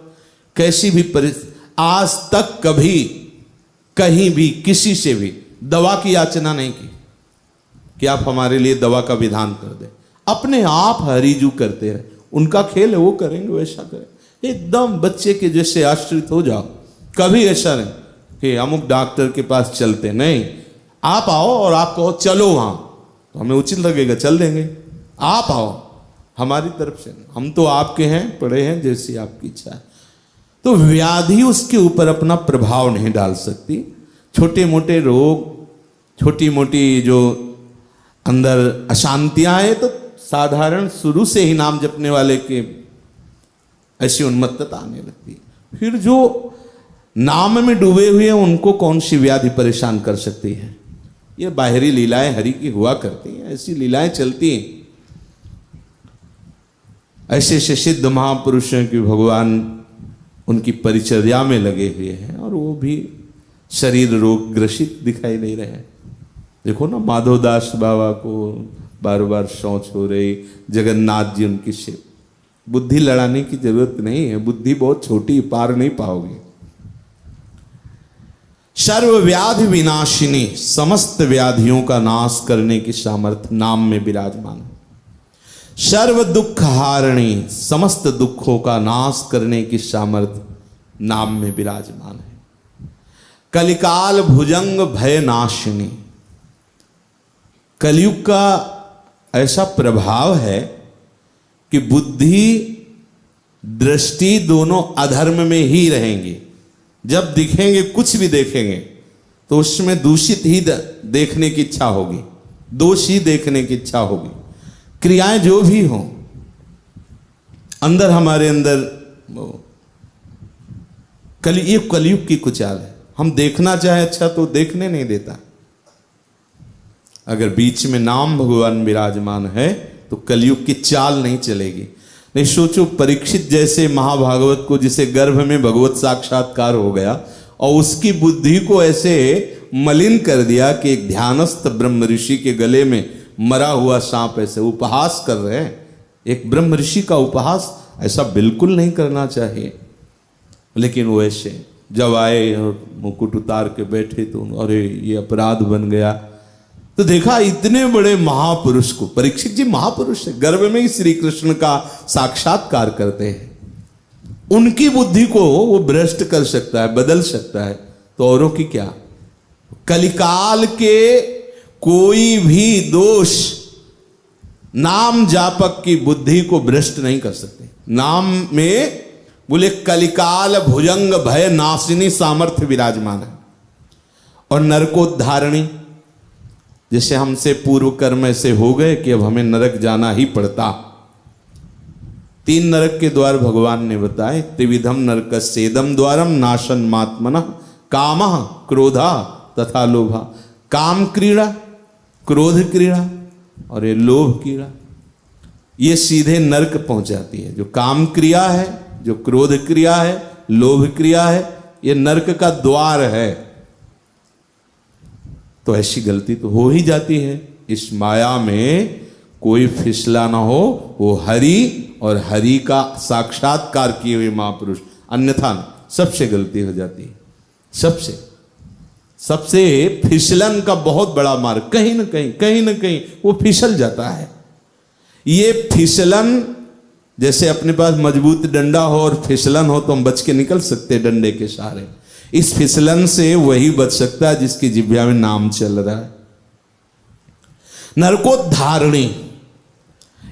Speaker 1: कैसी भी परिस्थिति, आज तक कभी कहीं भी किसी से भी दवा की याचना नहीं की कि आप हमारे लिए दवा का विधान कर दें। अपने आप हरिजू करते रहे। उनका खेल है, वो करेंगे, वैसा करें। एकदम बच्चे के जैसे आश्रित हो जाओ। कभी ऐसा नहीं कि अमुक डॉक्टर के पास चलते, नहीं। आप आओ और आप कहो चलो वहां, तो हमें उचित लगेगा, चल देंगे। आप आओ, हमारी तरफ से, हम तो आपके हैं, पड़े हैं, जैसी आपकी इच्छा है। तो व्याधि उसके ऊपर अपना प्रभाव नहीं डाल सकती। छोटे मोटे रोग, छोटी मोटी जो अंदर अशांतियां हैं, तो साधारण शुरू से ही नाम जपने वाले के ऐसी उन्मत्तता आने लगती। फिर जो नाम में डूबे हुए हैं उनको कौन सी व्याधि परेशान कर सकती है। ये बाहरी लीलाएं हरि की हुआ करती हैं, ऐसी लीलाएं चलती हैं। ऐसे ऐसे सिद्ध महापुरुष हैं कि भगवान उनकी परिचर्या में लगे हुए हैं और वो भी शरीर रोग ग्रसित दिखाई नहीं रहे हैं। देखो ना, माधवदास बाबा को बार बार शौच हो रही, जगन्नाथ जी उनकी शिव। बुद्धि लड़ाने की जरूरत नहीं है, बुद्धि बहुत छोटी, पार नहीं पाओगे। सर्व व्याधि विनाशिनी, समस्त व्याधियों का नाश करने की सामर्थ्य नाम में विराजमान है। सर्व दुख हारिणी, समस्त दुखों का नाश करने की सामर्थ्य नाम में विराजमान है। कलिकाल भुजंग भय नाशिनी, कलयुग का ऐसा प्रभाव है कि बुद्धि दृष्टि दोनों अधर्म में ही रहेंगी। जब दिखेंगे, कुछ भी देखेंगे तो उसमें दूषित ही देखने की इच्छा होगी, दोष ही देखने की इच्छा होगी। क्रियाएं जो भी हों, अंदर हमारे अंदर कलयुग की कुछ चाल है। हम देखना चाहे अच्छा तो देखने नहीं देता। अगर बीच में नाम भगवान विराजमान है तो कलयुग की चाल नहीं चलेगी। नहीं सोचो, परीक्षित जैसे महाभागवत को, जिसे गर्भ में भगवत साक्षात्कार हो गया और उसकी बुद्धि को ऐसे मलिन कर दिया कि एक ध्यानस्थ ब्रह्म ऋषि के गले में मरा हुआ सांप ऐसे उपहास कर रहे हैं। एक ब्रह्म ऋषि का उपहास ऐसा बिल्कुल नहीं करना चाहिए, लेकिन वो ऐसे जब आए और मुकुट उतार के बैठे तो अरे ये अपराध बन गया। तो देखा इतने बड़े महापुरुष को, परीक्षित जी महापुरुष है, गर्भ में ही श्री कृष्ण का साक्षात्कार करते हैं, उनकी बुद्धि को वो भ्रष्ट कर सकता है, बदल सकता है, तो औरों की क्या। कलिकाल के कोई भी दोष नाम जापक की बुद्धि को भ्रष्ट नहीं कर सकते। नाम में बोले कलिकाल भुजंग भय नाशिनी सामर्थ्य विराजमान है। और नरकोद्धारणी, जैसे हमसे पूर्व कर्म ऐसे हो गए कि अब हमें नरक जाना ही पड़ता। 3 नरक के द्वार भगवान ने बताए, त्रिविधम नरकस्येदम द्वारम नाशन मात्मनः कामः क्रोधा तथा लोभा। काम क्रीड़ा, क्रोध क्रीड़ा और ये लोभ क्रीड़ा, ये सीधे नरक पहुंचाती है। जो काम क्रिया है, जो क्रोध क्रिया है, लोभ क्रिया है, ये नरक का द्वार है। तो ऐसी गलती तो हो ही जाती है। इस माया में कोई फिसला ना हो, वो हरि और हरि का साक्षात्कार किए हुए महापुरुष, अन्यथा सबसे गलती हो जाती है। सबसे फिसलन का बहुत बड़ा मार्ग, कहीं ना कहीं वो फिसल जाता है। ये फिसलन, जैसे अपने पास मजबूत डंडा हो और फिसलन हो तो हम बच के निकल सकते हैं डंडे के सहारे। इस फिसलन से वही बच सकता है जिसकी जिह्वा में नाम चल रहा है। नरकोद्धारणी,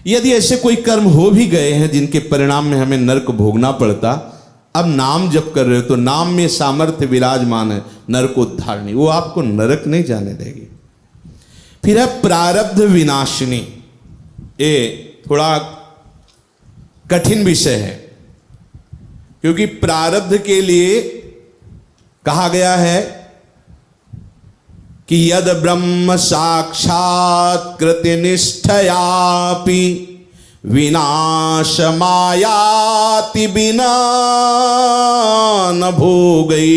Speaker 1: यदि ऐसे कोई कर्म हो भी गए हैं जिनके परिणाम में हमें नरक भोगना पड़ता, अब नाम जप कर रहे हो तो नाम में सामर्थ्य विराजमान है, नरकोद्धारणी, वो आपको नरक नहीं जाने देगी। फिर है प्रारब्ध विनाशिनी। ये थोड़ा कठिन विषय है, क्योंकि प्रारब्ध के लिए कहा गया है कि यद ब्रह्म साक्षात कृति निष्ठयापि विनाशमायाति बिना न भोगै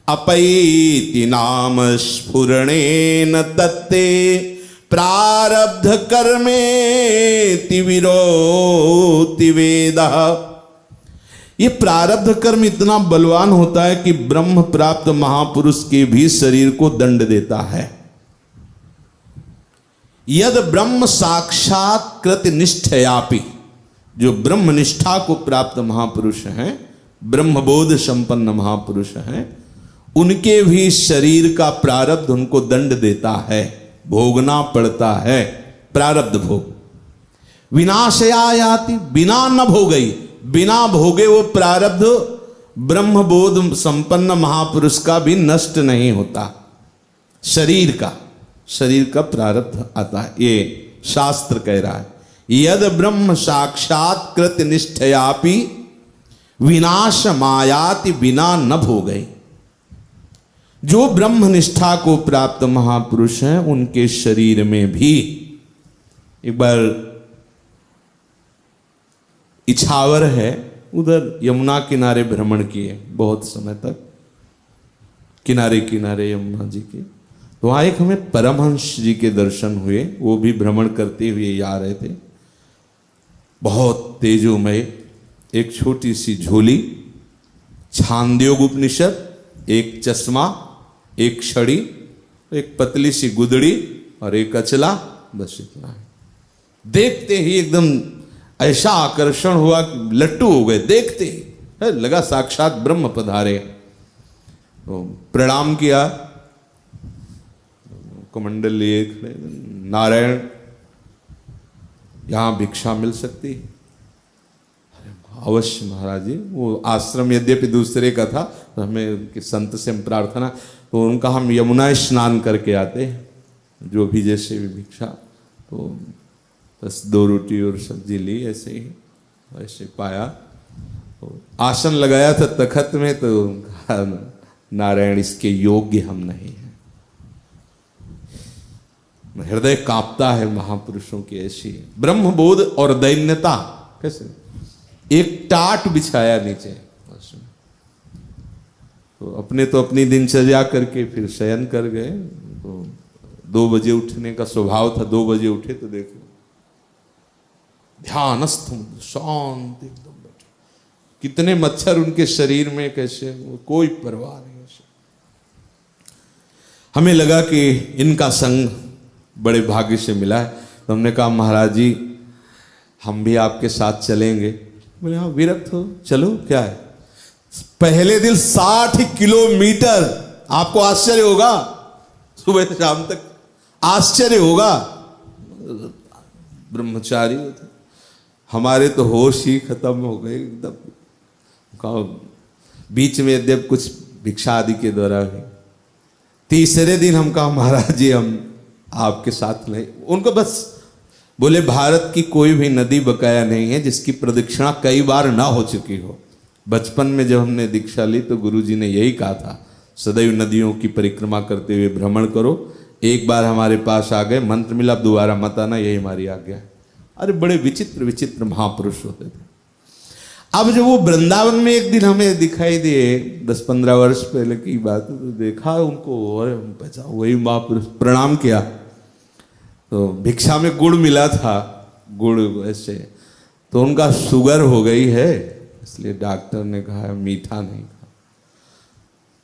Speaker 1: अपैति नाम स्फुरणेन तत्ते प्रारब्ध कर्मेति विरोति वेदः। ये प्रारब्ध कर्म इतना बलवान होता है कि ब्रह्म प्राप्त महापुरुष के भी शरीर को दंड देता है। यद ब्रह्म साक्षात कृत निष्ठयापि, जो ब्रह्म निष्ठा को प्राप्त महापुरुष हैं, ब्रह्मबोध संपन्न महापुरुष हैं, उनके भी शरीर का प्रारब्ध उनको दंड देता है, भोगना पड़ता है, प्रारब्ध भोग। विनाशयायाति, बिना न भोगई, बिना भोगे वो प्रारब्ध ब्रह्मबोध संपन्न महापुरुष का भी नष्ट नहीं होता। शरीर का प्रारब्ध आता है, ये शास्त्र कह रहा है। यद ब्रह्म साक्षात कृत निष्ठयापि विनाश मायाति बिना न भोगई। जो ब्रह्म निष्ठा को प्राप्त महापुरुष हैं, उनके शरीर में भी, एक बार इछावर है, उधर यमुना किनारे भ्रमण किए बहुत समय तक, किनारे किनारे यमुना जी के, तो वहाँ एक हमें परमहंस जी के दर्शन हुए। वो भी भ्रमण करते हुए आ रहे थे, बहुत तेजोमय, एक छोटी सी झोली, छांदयोग उपनिषद, एक चश्मा, एक छड़ी, एक पतली सी गुदड़ी और एक अचला, बस इतना है। देखते ही एकदम ऐसा आकर्षण हुआ कि लट्टू हो गए, देखते ही लगा साक्षात ब्रह्म पधारे। तो प्रणाम किया, कमंडल लिए खड़े, नारायण यहाँ भिक्षा मिल सकती? अवश्य महाराज जी। वो आश्रम यद्यपि दूसरे का था, तो हमें कि संत से हम प्रार्थना, तो उनका हम यमुना स्नान करके आते हैं, जो भी जैसे भी भिक्षा, तो बस 2 रोटी और सब्जी ली, ऐसे ही ऐसे पाया, तो आसन लगाया था तखत में, तो नारायण इसके योग्य हम नहीं हैं। हृदय कांपता है महापुरुषों की ऐसी ब्रह्मबोध और दैन्यता। कैसे एक टाट बिछाया नीचे, तो अपनी दिनचर्या करके फिर शयन कर गए। तो 2 बजे उठने का स्वभाव था, 2 बजे उठे तो देखो ध्यानस्थ शांत एकदम बैठे, कितने मच्छर उनके शरीर में कैसे, कोई परवाह नहीं। हमें लगा कि इनका संग बड़े भाग्य से मिला है, तो हमने कहा महाराज जी हम भी आपके साथ चलेंगे। बोले हाँ विरक्त हो, चलो क्या है। पहले दिन 60 किलोमीटर, आपको आश्चर्य होगा, सुबह से शाम तक आश्चर्य होगा। ब्रह्मचारी होते, हमारे तो होश ही खत्म हो गए एकदम। कहा बीच में यद्यप कुछ भिक्षा आदि के द्वारा भी। तीसरे दिन हम कहा महाराज जी हम आपके साथ नहीं। उनको बस बोले भारत की कोई भी नदी बकाया नहीं है जिसकी प्रदक्षिणा कई बार ना हो चुकी हो। बचपन में जब हमने दीक्षा ली तो गुरुजी ने यही कहा था, सदैव नदियों की परिक्रमा करते हुए भ्रमण करो। एक बार हमारे पास आ गए, मंत्र मिला, अब दोबारा मत आना, यही हमारी आज्ञा है। अरे बड़े विचित्र विचित्र महापुरुष होते थे। अब जब वो वृंदावन में एक दिन हमें दिखाई दिए, 10-15 वर्ष पहले की बात, तो देखा उनको और हम पहचान वही महापुरुष। प्रणाम किया तो भिक्षा में गुड़ मिला था, गुड़ वैसे तो उनका शुगर हो गई है, इसलिए डॉक्टर ने कहा मीठा नहीं खा।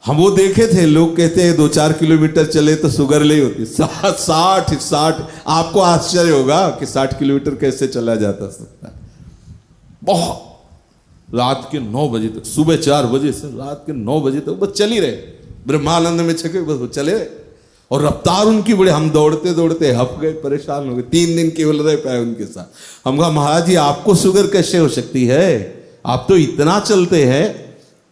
Speaker 1: हम वो देखे थे, लोग कहते हैं 2-4 किलोमीटर चले तो शुगर नहीं होती। 60 आपको आश्चर्य होगा कि 60 किलोमीटर कैसे चला जाता सकता है। बहुत रात के 9 बजे तक, सुबह 4 बजे से रात के 9 बजे तक बस चल ही रहे, ब्रह्मानंद में छके बस वो चले रहे। और रफ्तार उनकी बड़े, हम दौड़ते दौड़ते हफ गए, परेशान हो गए। 3 दिन केवल रह पाए उनके साथ। हम कहा महाराज जी आपको शुगर कैसे हो सकती है, आप तो इतना चलते हैं।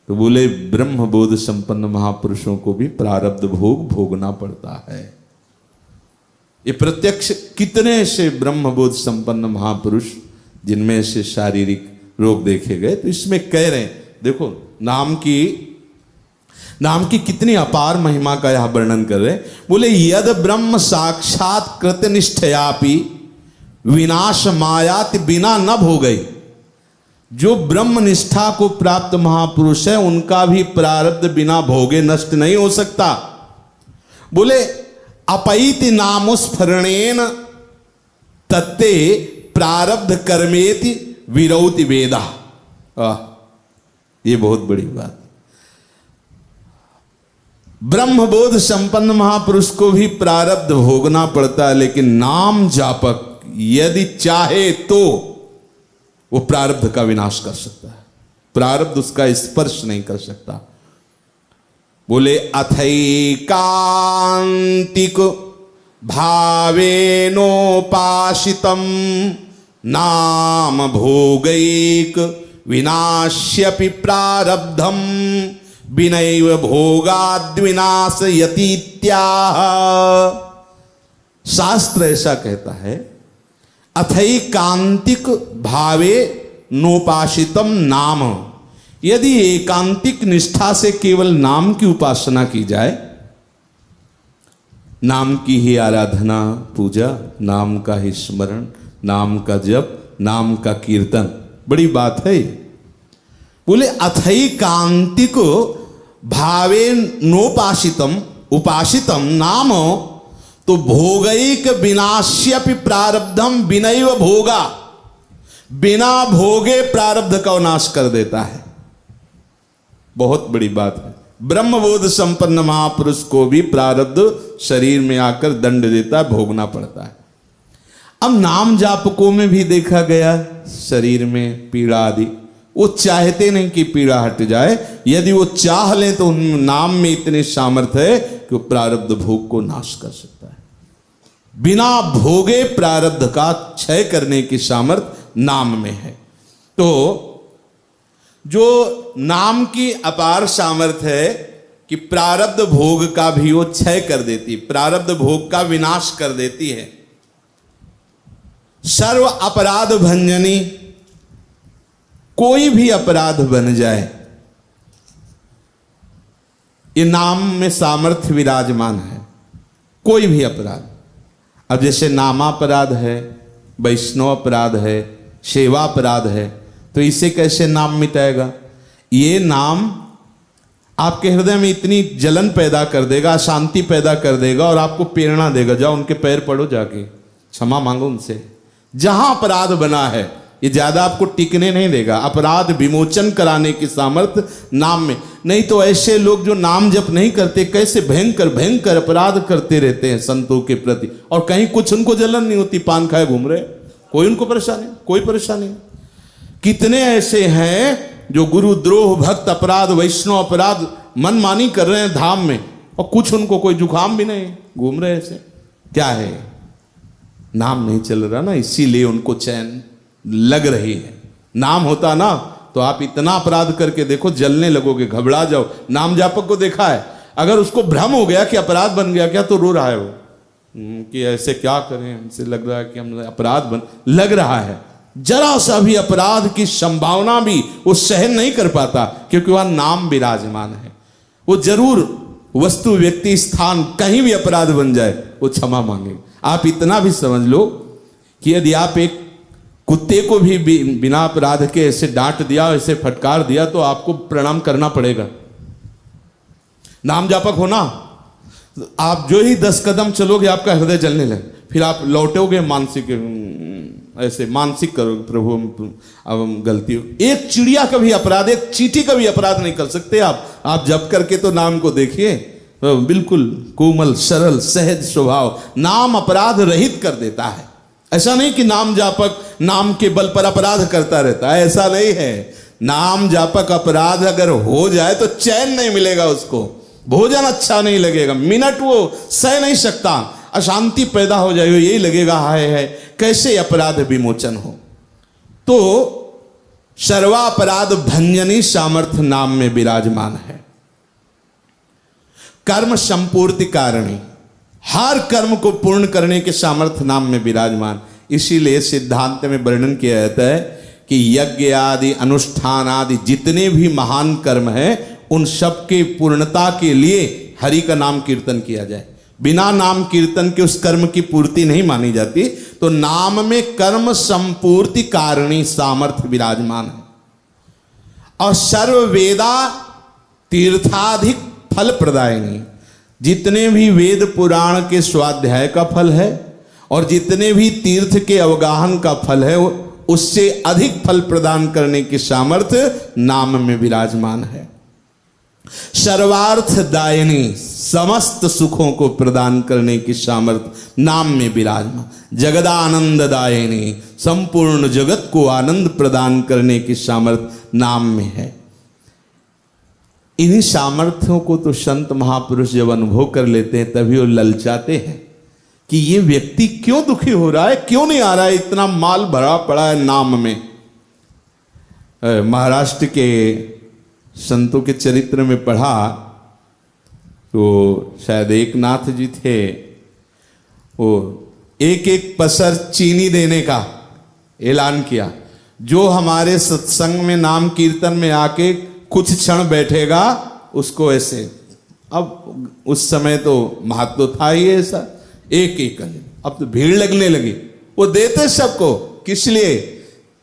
Speaker 1: तो बोले ब्रह्म बोध संपन्न महापुरुषों को भी प्रारब्ध भोग भोगना पड़ता है। ये प्रत्यक्ष कितने से ब्रह्म बोध संपन्न महापुरुष जिनमें से शारीरिक रोग देखे गए, तो इसमें कह रहे हैं देखो नाम की कितनी अपार महिमा का यह वर्णन कर रहे हैं। बोले यद ब्रह्म साक्षात कृत निष्ठयापि विनाश मायात बिना न भोगई। जो ब्रह्म निष्ठा को प्राप्त महापुरुष है उनका भी प्रारब्ध बिना भोगे नष्ट नहीं हो सकता। बोले अपैति नामस्फरणेन तत्ते प्रारब्ध कर्मेति विरौति वेदा। ये बहुत बड़ी बात। ब्रह्मबोध संपन्न महापुरुष को भी प्रारब्ध भोगना पड़ता है, लेकिन नाम जापक यदि चाहे तो वो प्रारब्ध का विनाश कर सकता है, प्रारब्ध उसका स्पर्श नहीं कर सकता। बोले अथैकांतिक भावेनोपासितम नाम भोगैक विनाश्यपि प्रारब्धम विनैव भोगाद्विनाश यतीत्याह। शास्त्र ऐसा कहता है, अथैकांतिक भावे नोपासितम नाम। यदि एकांतिक निष्ठा से केवल नाम की उपासना की जाए, नाम की ही आराधना पूजा, नाम का ही स्मरण, नाम का जप, नाम का कीर्तन, बड़ी बात है। बोले अथैकांतिक भावे नोपासितम उपासितम नाम तो भोगैक विनाश्यपि प्रारब्धम विनैव भोगा। बिना भोगे प्रारब्ध का नाश कर देता है। बहुत बड़ी बात है। ब्रह्मबोध संपन्न महापुरुष को भी प्रारब्ध शरीर में आकर दंड देता है, भोगना पड़ता है। अब नाम जापकों में भी देखा गया शरीर में पीड़ा आदि, वो चाहते नहीं कि पीड़ा हट जाए। यदि वो चाह लें तो उन नाम में इतने सामर्थ्य है कि वो प्रारब्ध भोग को नाश कर सकता है। बिना भोगे प्रारब्ध का क्षय करने की सामर्थ्य नाम में है। तो जो नाम की अपार सामर्थ्य है कि प्रारब्ध भोग का भी वो क्षय कर देती, प्रारब्ध भोग का विनाश कर देती है। सर्व अपराध भंजनी, कोई भी अपराध बन जाए, ये नाम में सामर्थ्य विराजमान है। कोई भी अपराध, अब जैसे नामापराध है, वैष्णव अपराध है, सेवा अपराध है, तो इसे कैसे नाम मिटाएगा? ये नाम आपके हृदय में इतनी जलन पैदा कर देगा, शांति पैदा कर देगा और आपको प्रेरणा देगा, जाओ उनके पैर पड़ो, जाके क्षमा मांगो उनसे। जहां अपराध बना है ये ज्यादा आपको टिकने नहीं देगा। अपराध विमोचन कराने की सामर्थ्य नाम में। नहीं तो ऐसे लोग जो नाम जप नहीं करते कैसे भयंकर भयंकर अपराध करते रहते हैं संतों के प्रति, और कहीं कुछ उनको जलन नहीं होती, पान खाए घूम रहे, कोई उनको परेशानी, कोई परेशानी नहीं। कितने ऐसे हैं जो गुरुद्रोह, भक्त अपराध, वैष्णव अपराध मनमानी कर रहे हैं धाम में, और कुछ उनको कोई जुकाम भी नहीं, घूम रहे ऐसे। क्या है? नाम नहीं चल रहा ना, इसीलिए उनको चैन लग रही है। नाम होता ना तो आप इतना अपराध करके देखो, जलने लगोगे, घबरा जाओ। नाम जापक को देखा है, अगर उसको भ्रम हो गया कि अपराध बन गया क्या, तो रो रहा है वो कि ऐसे क्या करें, हमसे लग रहा है कि हम अपराध बन लग रहा है। जरा सा भी अपराध की संभावना भी वो सहन नहीं कर पाता, क्योंकि वह नाम विराजमान है। वो जरूर वस्तु, व्यक्ति, स्थान कहीं भी अपराध बन जाए वो क्षमा मांगेगा। आप इतना भी समझ लो कि यदि आप एक कुत्ते को भी बिना अपराध के ऐसे डांट दिया, ऐसे फटकार दिया, तो आपको प्रणाम करना पड़ेगा। नाम जापक होना, आप जो ही 10 कदम चलोगे आपका हृदय जलने लगे, फिर आप लौटोगे मानसिक, ऐसे मानसिक करो, प्रभु अब गलती हो। एक चिड़िया का भी अपराध, एक चींटी का भी अपराध नहीं कर सकते आप जप करके तो नाम को देखिए, बिल्कुल कोमल, सरल, सहज स्वभाव। नाम अपराध रहित कर देता है। ऐसा नहीं कि नाम जापक नाम के बल पर अपराध करता रहता है, ऐसा नहीं है। नाम जापक अपराध अगर हो जाए तो चैन नहीं मिलेगा उसको, भोजन अच्छा नहीं लगेगा, मिनट वो सह नहीं सकता, अशांति पैदा हो जाएगी, यही लगेगा हाय है कैसे अपराध विमोचन हो। तो सर्वापराध भंजनी सामर्थ्य नाम में विराजमान है। कर्म संपूर्ति कारणी, हर कर्म को पूर्ण करने के सामर्थ्य नाम में विराजमान। इसीलिए सिद्धांत में वर्णन किया जाता है कि यज्ञ आदि, अनुष्ठान आदि जितने भी महान कर्म हैं, उन सब के पूर्णता के लिए हरि का नाम कीर्तन किया जाए। बिना नाम कीर्तन के उस कर्म की पूर्ति नहीं मानी जाती। तो नाम में कर्म संपूर्ति कारणी सामर्थ्य विराजमान है। और सर्व वेदा तीर्थाधिक फल प्रदायनी, जितने भी वेद पुराण के स्वाध्याय का फल है और जितने भी तीर्थ के अवगाहन का फल है, उससे अधिक फल प्रदान करने की सामर्थ्य नाम में विराजमान है। सर्वार्थ दायिनी, समस्त सुखों को प्रदान करने की सामर्थ्य नाम में विराजमान। जगदानंद दायिनी, संपूर्ण जगत को आनंद प्रदान करने की सामर्थ्य नाम में है। इन्हीं सामर्थ्यों को तो संत महापुरुष जब अनुभव कर लेते हैं तभी वो ललचाते हैं कि ये व्यक्ति क्यों दुखी हो रहा है, क्यों नहीं आ रहा है, इतना माल भरा पड़ा है नाम में। महाराष्ट्र के संतों के चरित्र में पढ़ा तो शायद एक नाथ जी थे, वो एक एक पसर चीनी देने का ऐलान किया। जो हमारे सत्संग में नाम कीर्तन में आके कुछ क्षण बैठेगा उसको ऐसे, अब उस समय तो महत्व था ही ऐसा, एक एक करके, अब तो भीड़ लगने लगी। वो देते सबको, किस लिए?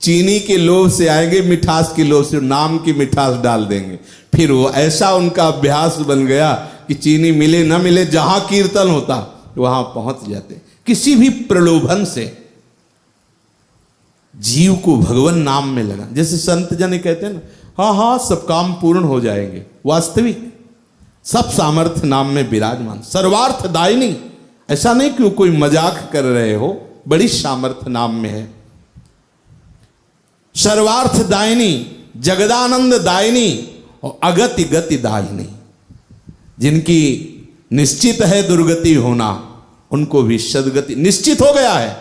Speaker 1: चीनी के लोभ से आएंगे, मिठास के लोभ से, नाम की मिठास डाल देंगे। फिर वो ऐसा उनका अभ्यास बन गया कि चीनी मिले न मिले, जहां कीर्तन होता वहां पहुंच जाते। किसी भी प्रलोभन से जीव को भगवान नाम में लगा। जैसे संत जन कहते हैं ना, हाँ हाँ सब काम पूर्ण हो जाएंगे, वास्तविक सब सामर्थ्य नाम में विराजमान। सर्वार्थ दायिनी, ऐसा नहीं कि कोई मजाक कर रहे हो, बड़ी सामर्थ्य नाम में है। सर्वार्थ दायिनी, जगदानंद दायिनी और अगति गति दायिनी, जिनकी निश्चित है दुर्गति होना, उनको भी सदगति निश्चित हो गया है।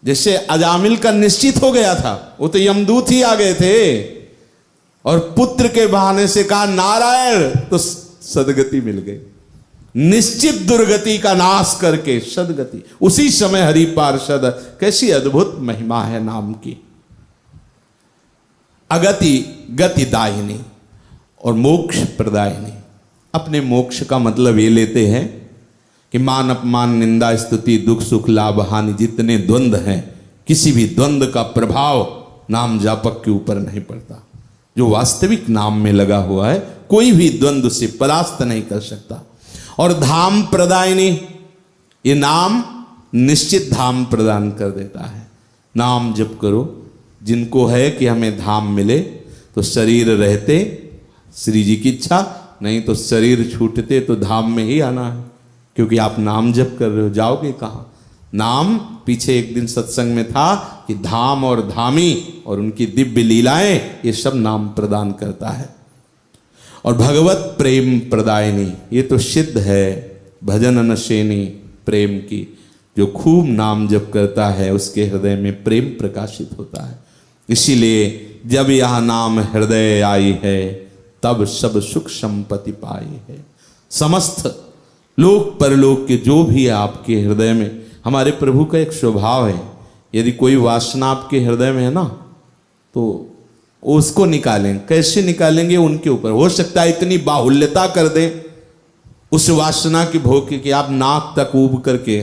Speaker 1: जैसे अजामिल का निश्चित हो गया था, वो तो यमदूत ही आ गए थे और पुत्र के बहाने से कहा नारायण, तो सदगति मिल गई। निश्चित दुर्गति का नाश करके सदगति, उसी समय हरि पार्षद। कैसी अद्भुत महिमा है नाम की। अगति गति दायिनी और मोक्ष प्रदायिनी। अपने मोक्ष का मतलब ये लेते हैं कि मान अपमान, निंदा, स्तुति, दुख सुख, लाभ हानि, जितने द्वंद्व हैं, किसी भी द्वंद्व का प्रभाव नाम जापक के ऊपर नहीं पड़ता। जो वास्तविक नाम में लगा हुआ है, कोई भी द्वंद्व से परास्त नहीं कर सकता। और धाम प्रदायिनी, ये नाम निश्चित धाम प्रदान कर देता है। नाम जप करो, जिनको है कि हमें धाम मिले, तो शरीर रहते श्री जी की इच्छा, नहीं तो शरीर छूटते तो धाम में ही आना है, क्योंकि आप नाम जप कर रहे हो, जाओगे कहाँ? नाम, पीछे एक दिन सत्संग में था कि धाम और धामी और उनकी दिव्य लीलाएं, ये सब नाम प्रदान करता है। और भगवत प्रेम प्रदायिनी, ये तो सिद्ध है, भजन नशेनी प्रेम की, जो खूब नाम जप करता है उसके हृदय में प्रेम प्रकाशित होता है। इसीलिए जब यह नाम हृदय आई है, तब सब सुख संपत्ति पाई है। समस्त लोक परलोक के जो भी है आपके हृदय में, हमारे प्रभु का एक स्वभाव है, यदि कोई वासना आपके हृदय में है ना, तो उसको निकालें। कैसे निकालेंगे? उनके ऊपर हो सकता है इतनी बाहुल्यता कर दें उस वासना की भोग कि आप नाक तक ऊब करके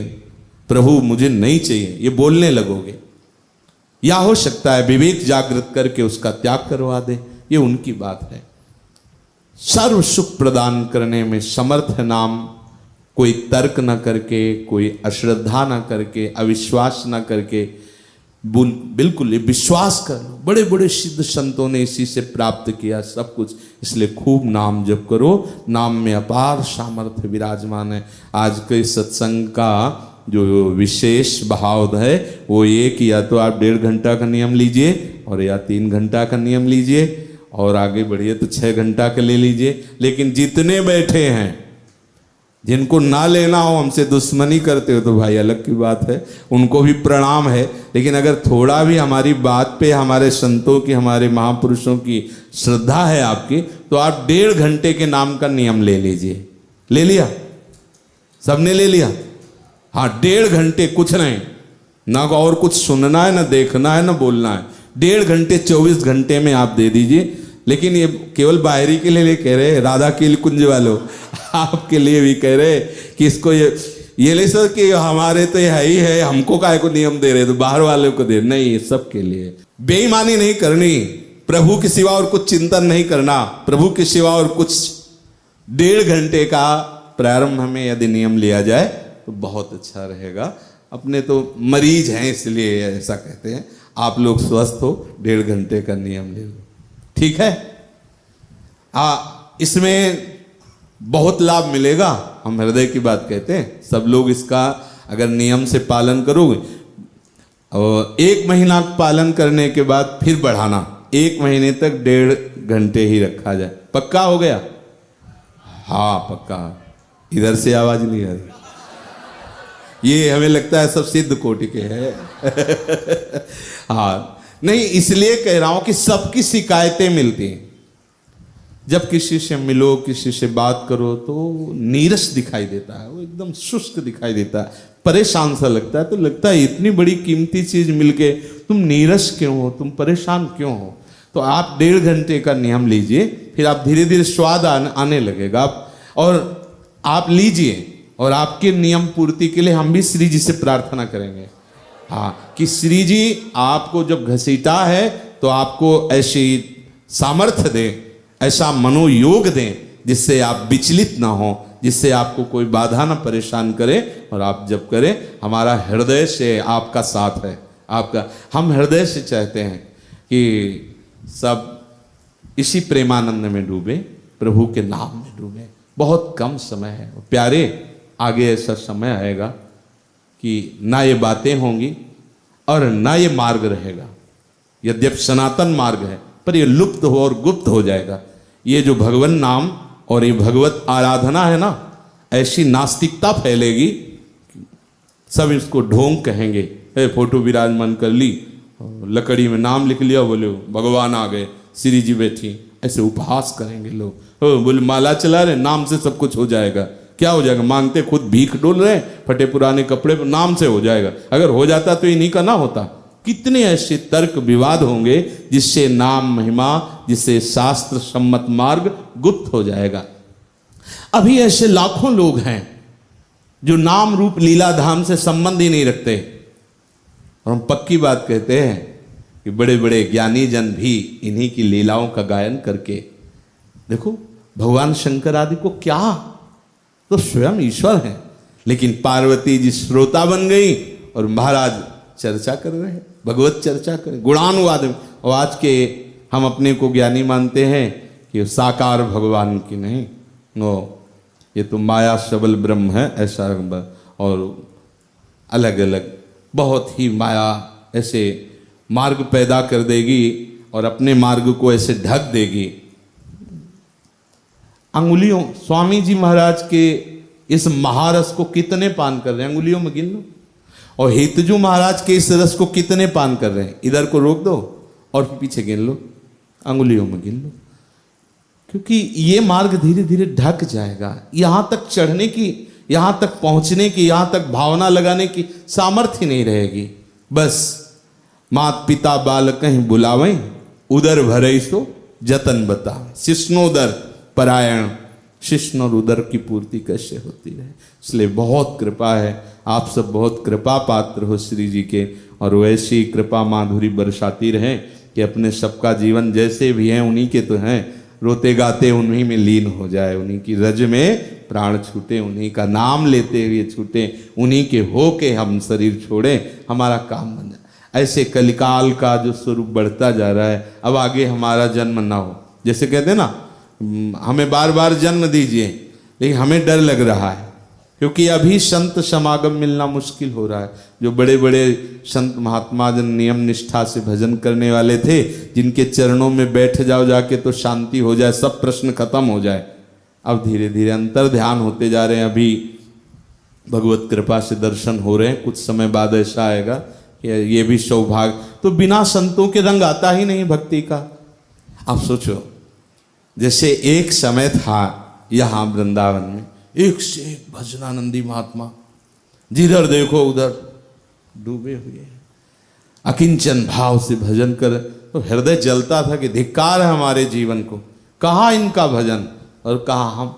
Speaker 1: प्रभु मुझे नहीं चाहिए ये बोलने लगोगे, या हो सकता है विवेक जागृत करके उसका त्याग करवा दे, ये उनकी बात है। सर्व सुख प्रदान करने में समर्थ है नाम, कोई तर्क ना करके, कोई अश्रद्धा ना करके, अविश्वास ना करके, बिल्कुल ये विश्वास कर लो। बड़े बड़े सिद्ध संतों ने इसी से प्राप्त किया सब कुछ, इसलिए खूब नाम जप करो, नाम में अपार सामर्थ्य विराजमान है। आज के सत्संग का जो विशेष भाव है वो ये कि या तो आप 1.5 घंटा का नियम लीजिए और या 3 घंटा का नियम लीजिए, और आगे बढ़िए तो 6 घंटा का ले लीजिए। लेकिन जितने बैठे हैं, जिनको ना लेना हो, हमसे दुश्मनी करते हो तो भाई अलग की बात है, उनको भी प्रणाम है। लेकिन अगर थोड़ा भी हमारी बात पे, हमारे संतों की, हमारे महापुरुषों की श्रद्धा है आपकी, तो आप 1.5 घंटे के नाम का नियम ले लीजिए। ले लिया? सबने ले लिया? हाँ, 1.5 घंटे, कुछ नहीं, ना और कुछ सुनना है, ना देखना है, ना बोलना है। 1.5 घंटे 24 घंटे में आप दे दीजिए। लेकिन ये केवल बाहरी के लिए कह रहे, राधा के कुंज वालों, आपके लिए भी कह रहे कि इसको ये ले सर कि हमारे तो है ही है, हमको काहे को नियम दे रहे, तो बाहर वालों को दे, नहीं, ये सबके लिए। बेईमानी नहीं करनी, प्रभु के सिवा और कुछ चिंतन नहीं करना, प्रभु के सिवा और कुछ। 1.5 घंटे का प्रारंभ में यदि नियम लिया जाए तो बहुत अच्छा रहेगा। अपने तो मरीज हैं इसलिए ऐसा कहते हैं, आप लोग स्वस्थ हो, 1.5 घंटे का नियम ले लो, ठीक है? इसमें बहुत लाभ मिलेगा। हम हृदय की बात कहते हैं, सब लोग इसका अगर नियम से पालन करोगे, और 1 महीना पालन करने के बाद फिर बढ़ाना, 1 महीने तक 1.5 घंटे ही रखा जाए। पक्का हो गया? हाँ पक्का। इधर से आवाज नहीं आ रही, ये हमें लगता है सब सिद्ध कोटि के हैं। हाँ, नहीं, इसलिए कह रहा हूं कि सबकी शिकायतें मिलती हैं। जब किसी से मिलो, किसी से बात करो, तो नीरस दिखाई देता है, वो एकदम शुष्क दिखाई देता है, परेशान सा लगता है। तो लगता है इतनी बड़ी कीमती चीज मिलके तुम नीरस क्यों हो, तुम परेशान क्यों हो? तो आप 1.5 घंटे का नियम लीजिए, फिर आप धीरे धीरे स्वाद आने लगेगा। और आप लीजिए, और आपके नियम पूर्ति के लिए हम भी श्री जी से प्रार्थना करेंगे, हाँ, कि श्री जी आपको जब घसीटा है तो आपको ऐसी सामर्थ्य दें, ऐसा मनोयोग दें जिससे आप विचलित ना हो, जिससे आपको कोई बाधा ना परेशान करे। और आप जब करें, हमारा हृदय से आपका साथ है, आपका, हम हृदय से चाहते हैं कि सब इसी प्रेमानंद में डूबे, प्रभु के नाम में डूबे। बहुत कम समय है प्यारे, आगे ऐसा समय आएगा कि ना ये बातें होंगी और ना ये मार्ग रहेगा। यद्यपि सनातन मार्ग है, पर ये लुप्त हो और गुप्त हो जाएगा। ये जो भगवान नाम और ये भगवत आराधना है ना, ऐसी नास्तिकता फैलेगी, सब इसको ढोंग कहेंगे। फोटो विराजमान कर ली, लकड़ी में नाम लिख लिया, बोले भगवान आ गए, श्री जी बैठी, ऐसे उपहास करेंगे लोग। बोले माला चला रहे, नाम से सब कुछ हो जाएगा। क्या हो जाएगा? मांगते खुद भीख डोल रहे, फटे पुराने कपड़े, नाम से हो जाएगा। अगर हो जाता तो इन्हीं का ना होता। कितने ऐसे तर्क विवाद होंगे जिससे नाम महिमा, जिससे शास्त्र सम्मत मार्ग गुप्त हो जाएगा। अभी ऐसे लाखों लोग हैं जो नाम रूप लीला धाम से संबंध ही नहीं रखते। और हम पक्की बात कहते हैं कि बड़े बड़े ज्ञानी जन भी इन्हीं की लीलाओं का गायन करके, देखो भगवान शंकर आदि को क्या, तो स्वयं ईश्वर हैं, लेकिन पार्वती जी श्रोता बन गई और महाराज चर्चा कर रहे हैं। भगवत चर्चा करें, गुणानुवाद में। और आज के हम अपने को ज्ञानी मानते हैं कि साकार भगवान की नहीं, नो, ये तो माया सबल ब्रह्म है ऐसा। और अलग अलग बहुत ही माया ऐसे मार्ग पैदा कर देगी और अपने मार्ग को ऐसे ढक देगी। अंगुलियों, स्वामी जी महाराज के इस महारस को कितने पान कर रहे हैं, अंगुलियों में गिन लो। और हितजू महाराज के इस रस को कितने पान कर रहे हैं, इधर को रोक दो और पीछे गिन लो, अंगुलियों में गिन लो। क्योंकि ये मार्ग धीरे धीरे ढक जाएगा। यहां तक चढ़ने की, यहां तक पहुंचने की, यहां तक भावना लगाने की सामर्थ्य नहीं रहेगी। बस मात पिता बाल कहीं बुलावें, उदर भरे सो जतन बता, शिष्णोदर परायण, शिष्ण और उदर की पूर्ति कैसे होती है। इसलिए बहुत कृपा है, आप सब बहुत कृपा पात्र हो श्री जी के, और वैसी कृपा माधुरी बरसाती रहे कि अपने सबका जीवन जैसे भी हैं उन्हीं के तो हैं, रोते गाते उन्हीं में लीन हो जाए, उन्हीं की रज में प्राण छूटे, उन्हीं का नाम लेते हुए छूटे, उन्हीं के हो के हम शरीर छोड़े, हमारा काम बन जाए। ऐसे कलिकाल का जो स्वरूप बढ़ता जा रहा है, अब आगे हमारा जन्म ना हो। जैसे कहते हैं ना, हमें बार बार जन्म दीजिए, लेकिन हमें डर लग रहा है क्योंकि अभी संत समागम मिलना मुश्किल हो रहा है। जो बड़े बड़े संत महात्मा जन नियम निष्ठा से भजन करने वाले थे, जिनके चरणों में बैठ जाओ जाके तो शांति हो जाए, सब प्रश्न खत्म हो जाए, अब धीरे धीरे अंतर ध्यान होते जा रहे हैं। अभी भगवत कृपा से दर्शन हो रहे हैं, कुछ समय बाद ऐसा आएगा कि ये भी सौभाग्य। तो बिना संतों के रंग आता ही नहीं भक्ति का। आप सोचो, जैसे एक समय था यहाँ वृंदावन में, एक से एक भजनानंदी महात्मा, जिधर देखो उधर डूबे हुए हैं, अकिंचन भाव से भजन कर, तो हृदय जलता था कि धिक्कार है हमारे जीवन को, कहाँ इनका भजन और कहाँ हम।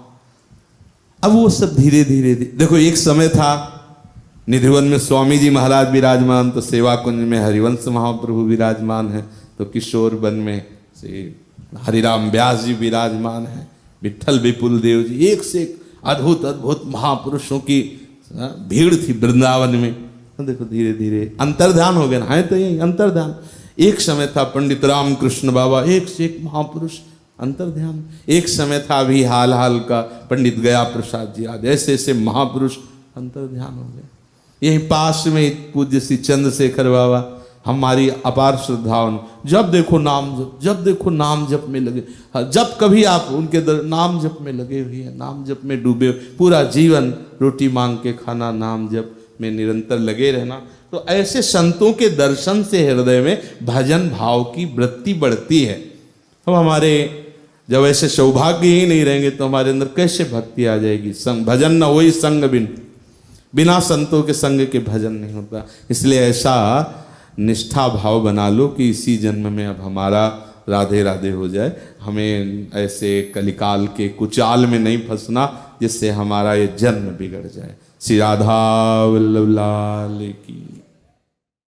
Speaker 1: अब वो सब धीरे धीरे देखो, एक समय था निधिवन में स्वामी जी महाराज विराजमान, तो सेवा कुंज में हरिवंश महाप्रभु विराजमान है, तो किशोर वन में से हरिराम व्यास जी विराजमान है, विठल विपुल देव जी, एक से एक अद्भुत अद्भुत महापुरुषों की भीड़ थी वृंदावन में। तो देखो धीरे धीरे अंतर्ध्यान हो गया ना, है तो यही अंतर्ध्यान। एक समय था पंडित राम कृष्ण बाबा, एक से एक महापुरुष, अंतर्ध्यान। एक समय था अभी हाल हाल का पंडित गया प्रसाद जी आदि, ऐसे ऐसे महापुरुष, अंतर्ध्यान हो गए। यही पास में पूज्य श्री चंद्रशेखर बाबा, हमारी अपार श्रद्धाओं, जब देखो नाम जप, जब देखो नाम जप में लगे, जब कभी आप उनके नाम जप में लगे हुए हैं, नाम जप में डूबे हुए, पूरा जीवन रोटी मांग के खाना, नाम जप में निरंतर लगे रहना। तो ऐसे संतों के दर्शन से हृदय में भजन भाव की वृत्ति बढ़ती है। अब हमारे जब ऐसे सौभाग्य ही नहीं रहेंगे तो हमारे अंदर कैसे भक्ति आ जाएगी। संग भजन न होई संग बिन, बिना संतों के संग के भजन नहीं होता। इसलिए ऐसा निष्ठा भाव बना लो कि इसी जन्म में अब हमारा राधे राधे हो जाए। हमें ऐसे कलिकाल के कुचाल में नहीं फंसना जिससे हमारा ये जन्म बिगड़ जाए। श्री राधा वल्लभ लाल की।